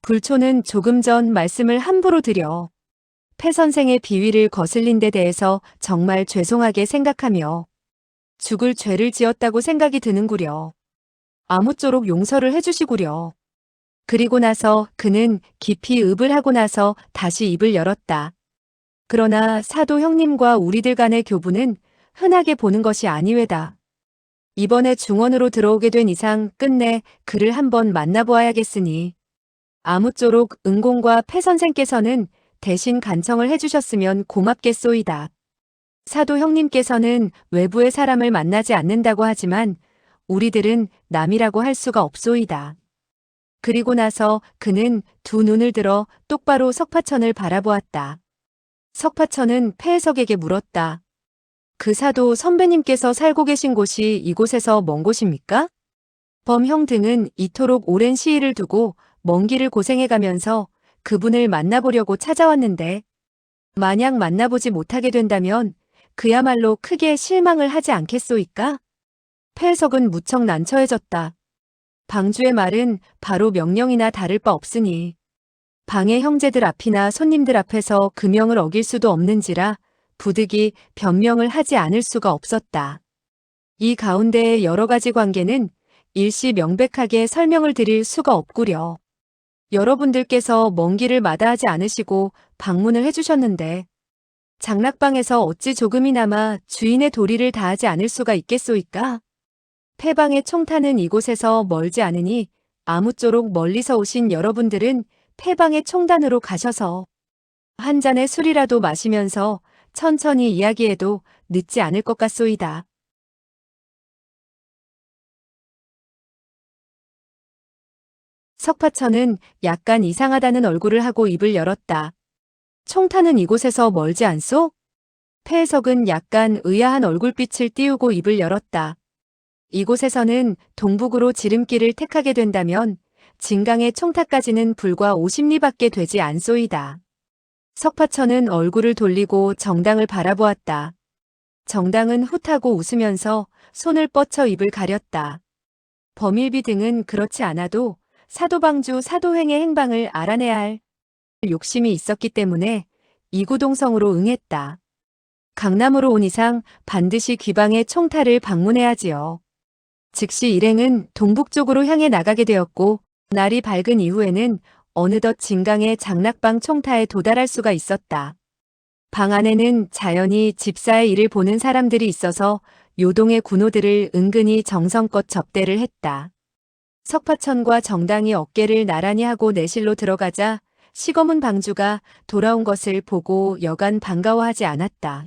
불초는 조금 전 말씀을 함부로 드려 폐 선생의 비위를 거슬린 데 대해서 정말 죄송하게 생각하며 죽을 죄를 지었다고 생각이 드는구려. 아무쪼록 용서를 해주시구려. 그리고 나서 그는 깊이 읍을 하고 나서 다시 입을 열었다. 그러나 사도 형님과 우리들 간의 교부는 흔하게 보는 것이 아니외다. 이번에 중원으로 들어오게 된 이상 끝내 그를 한번 만나보아야겠으니 아무쪼록 은공과 폐 선생께서는 대신 간청을 해주셨으면 고맙겠소이다. 사도 형님께서는 외부의 사람을 만나지 않는다고 하지만 우리들은 남이라고 할 수가 없소이다. 그리고 나서 그는 두 눈을 들어 똑바로 석파천을 바라보았다. 석파천은 폐해석에게 물었다. 그 사도 선배님께서 살고 계신 곳이 이곳에서 먼 곳입니까? 범형 등은 이토록 오랜 시일을 두고 먼 길을 고생해가면서 그분을 만나보려고 찾아왔는데 만약 만나보지 못하게 된다면 그야말로 크게 실망을 하지 않겠소이까? 폐해석은 무척 난처해졌다. 방주의 말은 바로 명령이나 다를 바 없으니 방의 형제들 앞이나 손님들 앞에서 금령을 어길 수도 없는지라 부득이 변명을 하지 않을 수가 없었다. 이 가운데의 여러 가지 관계는 일시 명백하게 설명을 드릴 수가 없구려. 여러분들께서 먼 길을 마다하지 않으시고 방문을 해주셨는데 장락방에서 어찌 조금이나마 주인의 도리를 다하지 않을 수가 있겠소이까? 폐방의 총타는 이곳에서 멀지 않으니 아무쪼록 멀리서 오신 여러분들은 폐방의 총단으로 가셔서 한 잔의 술이라도 마시면서 천천히 이야기해도 늦지 않을 것 같소이다. 석파천은 약간 이상하다는 얼굴을 하고 입을 열었다. 총타는 이곳에서 멀지 않소? 폐해석은 약간 의아한 얼굴빛을 띄우고 입을 열었다. 이곳에서는 동북으로 지름길을 택하게 된다면 진강의 총타까지는 불과 50리밖에 되지 않소이다. 석파천은 얼굴을 돌리고 정당을 바라보았다. 정당은 훗하고 웃으면서 손을 뻗쳐 입을 가렸다. 범일비 등은 그렇지 않아도 사도방주 사도횡의 행방을 알아내야 할 욕심이 있었기 때문에 이구동성으로 응했다. 강남으로 온 이상 반드시 귀방의 총타를 방문해야지요. 즉시 일행은 동북쪽으로 향해 나가게 되었고 날이 밝은 이후에는 어느덧 진강의 장락방 총타에 도달할 수가 있었다. 방 안에는 자연히 집사의 일을 보는 사람들이 있어서 요동의 군호들을 은근히 정성껏 접대를 했다. 석파천과 정당이 어깨를 나란히 하고 내실로 들어가자 시거문 방주가 돌아온 것을 보고 여간 반가워하지 않았다.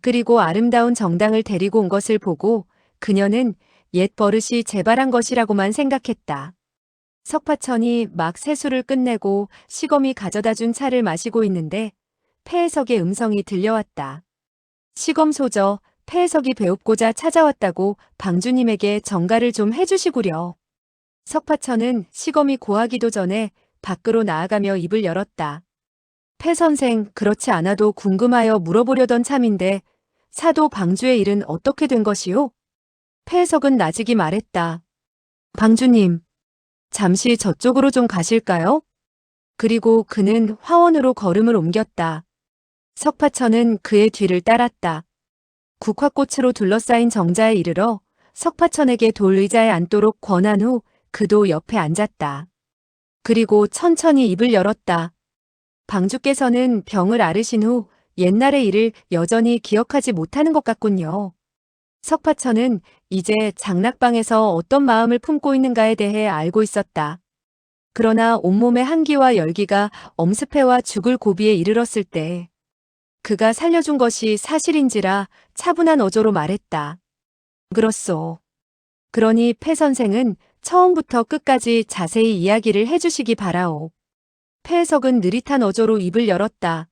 그리고 아름다운 정당을 데리고 온 것을 보고 그녀는 옛 버릇이 재발한 것이라고만 생각했다. 석파천이 막 세수를 끝내고 시검이 가져다 준 차를 마시고 있는데 폐해석의 음성이 들려왔다. 시검 소저, 폐해석이 배웁고자 찾아왔다고 방주님에게 전가를 좀 해주시구려. 석파천은 시검이 고하기도 전에 밖으로 나아가며 입을 열었다. 폐 선생, 그렇지 않아도 궁금하여 물어보려던 참인데 사도 방주의 일은 어떻게 된 것이오? 폐해석은 나직이 말했다. 방주님, 잠시 저쪽으로 좀 가실까요? 그리고 그는 화원으로 걸음을 옮겼다. 석파천은 그의 뒤를 따랐다. 국화꽃으로 둘러싸인 정자에 이르러 석파천에게 돌의자에 앉도록 권한 후 그도 옆에 앉았다. 그리고 천천히 입을 열었다. 방주께서는 병을 앓으신 후 옛날의 일을 여전히 기억하지 못하는 것 같군요. 석파천은 이제 장락방에서 어떤 마음을 품고 있는가에 대해 알고 있었다. 그러나 온몸의 한기와 열기가 엄습해와 죽을 고비에 이르렀을 때 그가 살려준 것이 사실인지라 차분한 어조로 말했다. 그렇소. 그러니 폐 선생은 처음부터 끝까지 자세히 이야기를 해주시기 바라오. 폐해석은 느릿한 어조로 입을 열었다.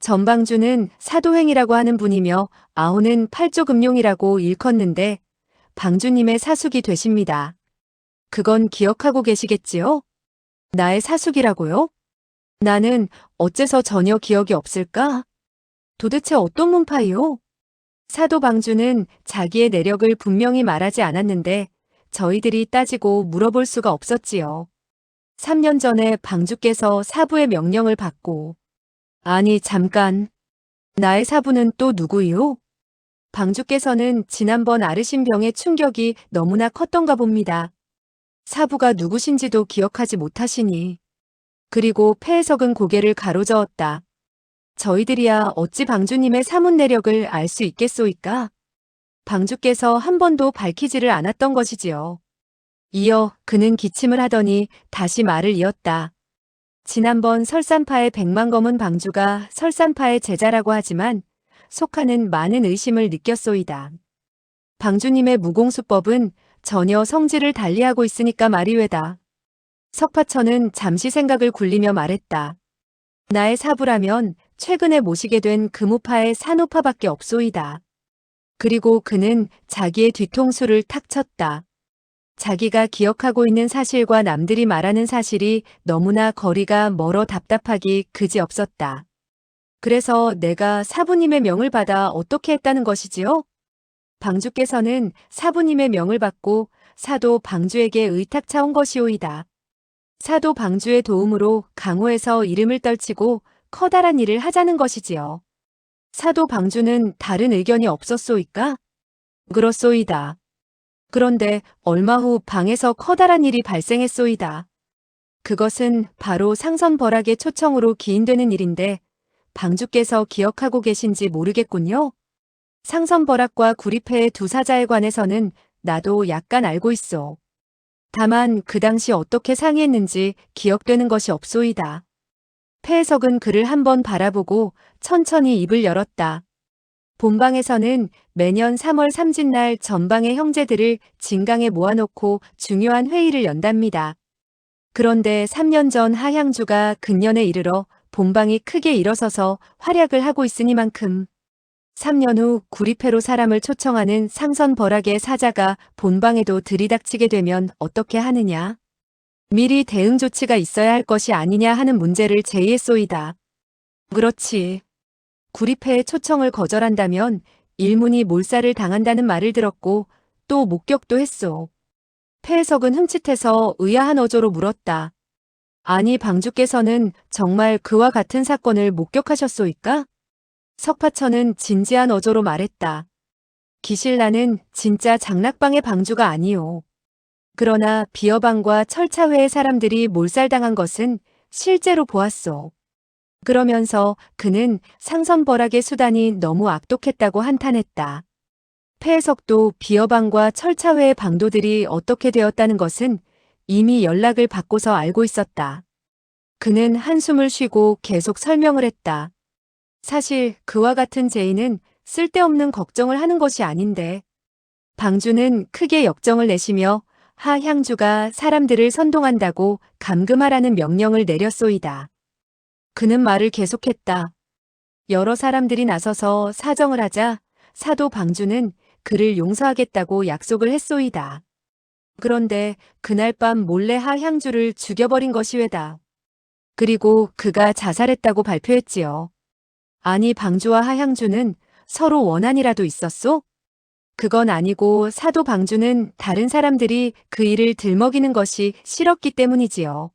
전방주는 사도행이라고 하는 분이며 아우는 팔조금룡이라고 일컫는데 방주님의 사숙이 되십니다. 그건 기억하고 계시겠지요? 나의 사숙이라고요? 나는 어째서 전혀 기억이 없을까? 도대체 어떤 문파이요? 사도 방주는 자기의 내력을 분명히 말하지 않았는데 저희들이 따지고 물어볼 수가 없었지요. 3년 전에 방주께서 사부의 명령을 받고 아니 잠깐, 나의 사부는 또 누구이요? 방주께서는 지난번 앓으신 병의 충격이 너무나 컸던가 봅니다. 사부가 누구신지도 기억하지 못하시니. 그리고 폐해석은 고개를 가로저었다. 저희들이야 어찌 방주님의 사문 내력을 알 수 있겠소이까? 방주께서 한 번도 밝히지를 않았던 것이지요. 이어 그는 기침을 하더니 다시 말을 이었다. 지난번 설산파의 백만 검은 방주가 설산파의 제자라고 하지만 속하는 많은 의심을 느꼈소이다. 방주님의 무공수법은 전혀 성질을 달리하고 있으니까 말이외다. 석파천은 잠시 생각을 굴리며 말했다. 나의 사부라면 최근에 모시게 된 금우파의 산우파밖에 없소이다. 그리고 그는 자기의 뒤통수를 탁 쳤다. 자기가 기억하고 있는 사실과 남들이 말하는 사실이 너무나 거리가 멀어 답답하기 그지없었다. 그래서 내가 사부님의 명을 받아 어떻게 했다는 것이지요? 방주께서는 사부님의 명을 받고 사도 방주에게 의탁차온 것이오이다. 사도 방주의 도움으로 강호에서 이름을 떨치고 커다란 일을 하자는 것이지요. 사도 방주는 다른 의견이 없었소이까? 그렇소이다. 그런데 얼마 후 방에서 커다란 일이 발생했소이다. 그것은 바로 상선벌학의 초청으로 기인되는 일인데 방주께서 기억하고 계신지 모르겠군요. 상선벌학과 구리패의 두 사자에 관해서는 나도 약간 알고 있어. 다만 그 당시 어떻게 상의했는지 기억되는 것이 없소이다. 폐해석은 그를 한번 바라보고 천천히 입을 열었다. 본방에서는 매년 3월 삼진날 전방의 형제들을 진강에 모아놓고 중요한 회의를 연답니다. 그런데 3년 전 하향주가 근년에 이르러 본방이 크게 일어서서 활약을 하고 있으니만큼 3년 후 구리패로 사람을 초청하는 상선벌학의 사자가 본방에도 들이닥치게 되면 어떻게 하느냐? 미리 대응 조치가 있어야 할 것이 아니냐 하는 문제를 제기했소이다. 그렇지. 구리패의 초청을 거절한다면 일문이 몰살을 당한다는 말을 들었고 또 목격도 했소. 폐해석은 흠칫해서 의아한 어조로 물었다. 아니 방주께서는 정말 그와 같은 사건을 목격하셨소이까? 석파천은 진지한 어조로 말했다. 기실 나는 진짜 장락방의 방주가 아니오. 그러나 비어방과 철차회의 사람들이 몰살당한 것은 실제로 보았소. 그러면서 그는 상선벌학의 수단이 너무 악독했다고 한탄했다. 폐해석도 비어방과 철차회의 방도들이 어떻게 되었다는 것은 이미 연락을 받고서 알고 있었다. 그는 한숨을 쉬고 계속 설명을 했다. 사실 그와 같은 죄인은 쓸데없는 걱정을 하는 것이 아닌데 방주는 크게 역정을 내시며 하향주가 사람들을 선동한다고 감금하라는 명령을 내렸소이다. 그는 말을 계속했다. 여러 사람들이 나서서 사정을 하자 사도 방주는 그를 용서하겠다고 약속을 했소이다. 그런데 그날 밤 몰래 하향주를 죽여버린 것이 왜다. 그리고 그가 자살했다고 발표했지요. 아니 방주와 하향주는 서로 원한이라도 있었소? 그건 아니고 사도 방주는 다른 사람들이 그 일을 들먹이는 것이 싫었기 때문이지요.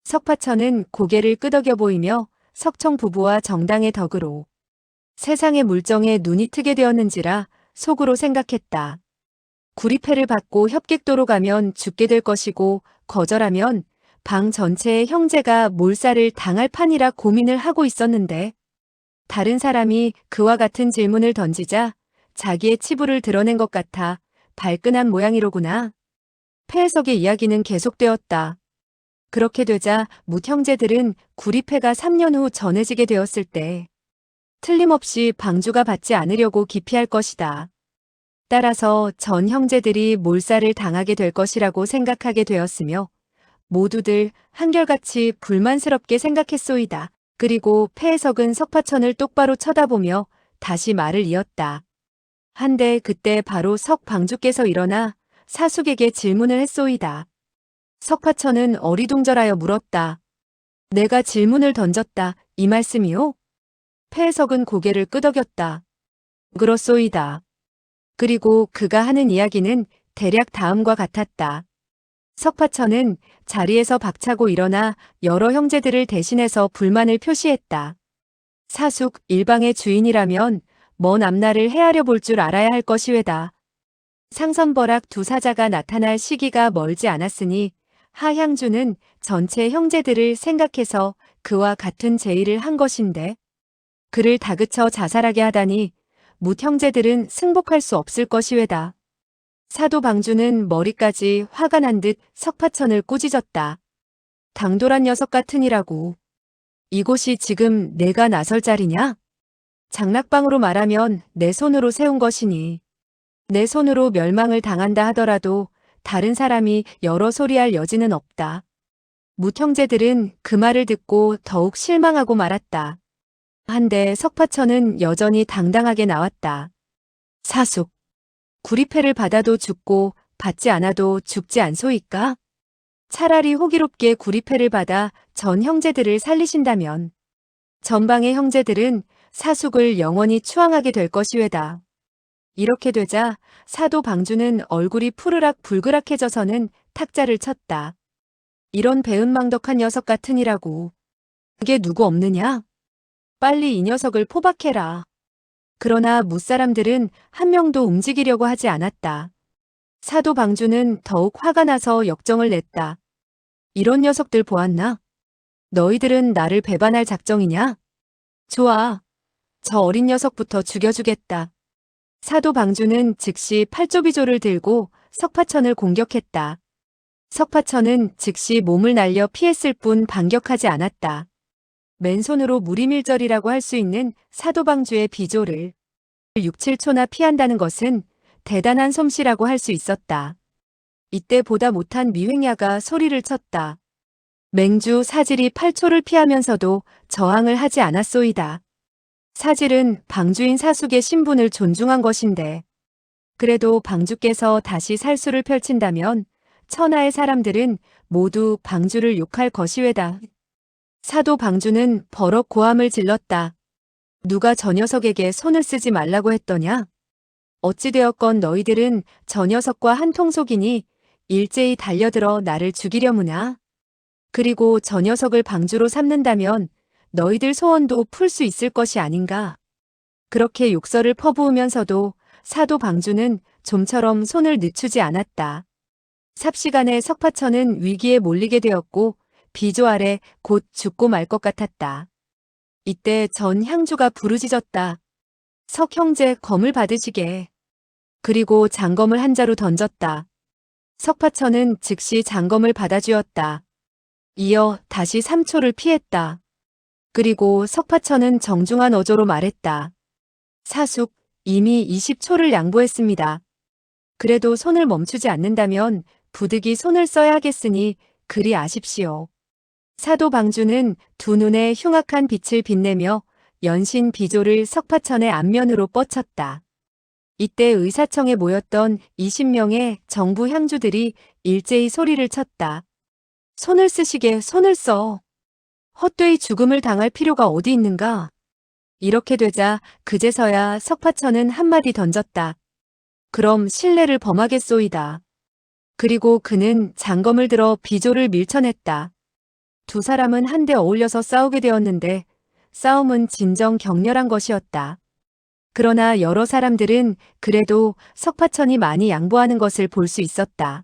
석파천은 고개를 끄덕여 보이며 석청 부부와 정당의 덕으로 세상의 물정에 눈이 트게 되었는지라 속으로 생각했다. 구리패를 받고 협객도로 가면 죽게 될 것이고 거절하면 방 전체의 형제가 몰살을 당할 판이라 고민을 하고 있었는데 다른 사람이 그와 같은 질문을 던지자 자기의 치부를 드러낸 것 같아 발끈한 모양이로구나. 폐해석의 이야기는 계속되었다. 그렇게 되자 무 형제들은 구리패가 3년 후 전해지게 되었을 때 틀림없이 방주가 받지 않으려고 기피할 것이다. 따라서 전 형제들이 몰살을 당하게 될 것이라고 생각하게 되었으며 모두들 한결같이 불만스럽게 생각했소이다. 그리고 폐해석은 석파천을 똑바로 쳐다보며 다시 말을 이었다. 한데 그때 바로 석 방주께서 일어나 사숙에게 질문을 했소이다. 석파천은 어리둥절하여 물었다. 내가 질문을 던졌다. 이 말씀이요? 폐해석은 고개를 끄덕였다. 그렇소이다. 그리고 그가 하는 이야기는 대략 다음과 같았다. 석파천은 자리에서 박차고 일어나 여러 형제들을 대신해서 불만을 표시했다. 사숙 일방의 주인이라면 먼 앞날을 헤아려 볼 줄 알아야 할 것이외다. 상선벌학 두 사자가 나타날 시기가 멀지 않았으니 하향주는 전체 형제들을 생각해서 그와 같은 제의를 한 것인데 그를 다그쳐 자살하게 하다니 무 형제들은 승복할 수 없을 것이외다. 사도 방주는 머리까지 화가 난 듯 석파천을 꾸짖었다. 당돌한 녀석 같으니라고. 이곳이 지금 내가 나설 자리냐? 장락방으로 말하면 내 손으로 세운 것이니 내 손으로 멸망을 당한다 하더라도 다른 사람이 여러 소리할 여지는 없다. 맏형제들은 그 말을 듣고 더욱 실망하고 말았다. 한데 석파천은 여전히 당당하게 나왔다. 사숙, 구리패를 받아도 죽고 받지 않아도 죽지 않소이까? 차라리 호기롭게 구리패를 받아 전 형제들을 살리신다면 전방의 형제들은 사숙을 영원히 추앙하게 될 것이외다. 이렇게 되자 사도 방주는 얼굴이 푸르락 불그락해져서는 탁자를 쳤다. 이런 배은망덕한 녀석 같으니라고. 그게 누구 없느냐? 빨리 이 녀석을 포박해라. 그러나 뭇사람들은 한 명도 움직이려고 하지 않았다. 사도 방주는 더욱 화가 나서 역정을 냈다. 이런 녀석들 보았나? 너희들은 나를 배반할 작정이냐? 좋아. 저 어린 녀석부터 죽여주겠다. 사도 방주는 즉시 팔조비조를 들고 석파천을 공격했다. 석파천은 즉시 몸을 날려 피했을 뿐 반격하지 않았다. 맨손으로 무리밀절이라고 할 수 있는 사도 방주의 비조를 6, 7초나 피한다는 것은 대단한 솜씨라고 할 수 있었다. 이때 보다 못한 미획야가 소리를 쳤다. 맹주 사질이 8초를 피하면서도 저항을 하지 않았소이다. 사질은 방주인 사숙의 신분을 존중한 것인데 그래도 방주께서 다시 살수를 펼친다면 천하의 사람들은 모두 방주를 욕할 것이외다. 사도 방주는 버럭 고함을 질렀다. 누가 저 녀석에게 손을 쓰지 말라고 했더냐? 어찌되었건 너희들은 저 녀석과 한통속이니 일제히 달려들어 나를 죽이려무나. 그리고 저 녀석을 방주로 삼는다면 너희들 소원도 풀 수 있을 것이 아닌가. 그렇게 욕설을 퍼부으면서도 사도 방주는 좀처럼 손을 늦추지 않았다. 삽시간에 석파천은 위기에 몰리게 되었고 비조 아래 곧 죽고 말 것 같았다. 이때 전 향주가 부르짖었다. 석 형제 검을 받으시게. 그리고 장검을 한 자루 던졌다. 석파천은 즉시 장검을 받아주었다. 이어 다시 3초를 피했다. 그리고 석파천은 정중한 어조로 말했다. 사숙, 이미 20초를 양보했습니다. 그래도 손을 멈추지 않는다면 부득이 손을 써야 하겠으니 그리 아십시오. 사도 방주는 두 눈에 흉악한 빛을 빛내며 연신 비조를 석파천의 앞면으로 뻗쳤다. 이때 의사청에 모였던 20명의 정부 향주들이 일제히 소리를 쳤다. 손을 쓰시게 손을 써. 헛되이 죽음을 당할 필요가 어디 있는가? 이렇게 되자 그제서야 석파천은 한마디 던졌다. 그럼 신뢰를 범하겠소이다. 그리고 그는 장검을 들어 비조를 밀쳐냈다. 두 사람은 한데 어울려서 싸우게 되었는데 싸움은 진정 격렬한 것이었다. 그러나 여러 사람들은 그래도 석파천이 많이 양보하는 것을 볼 수 있었다.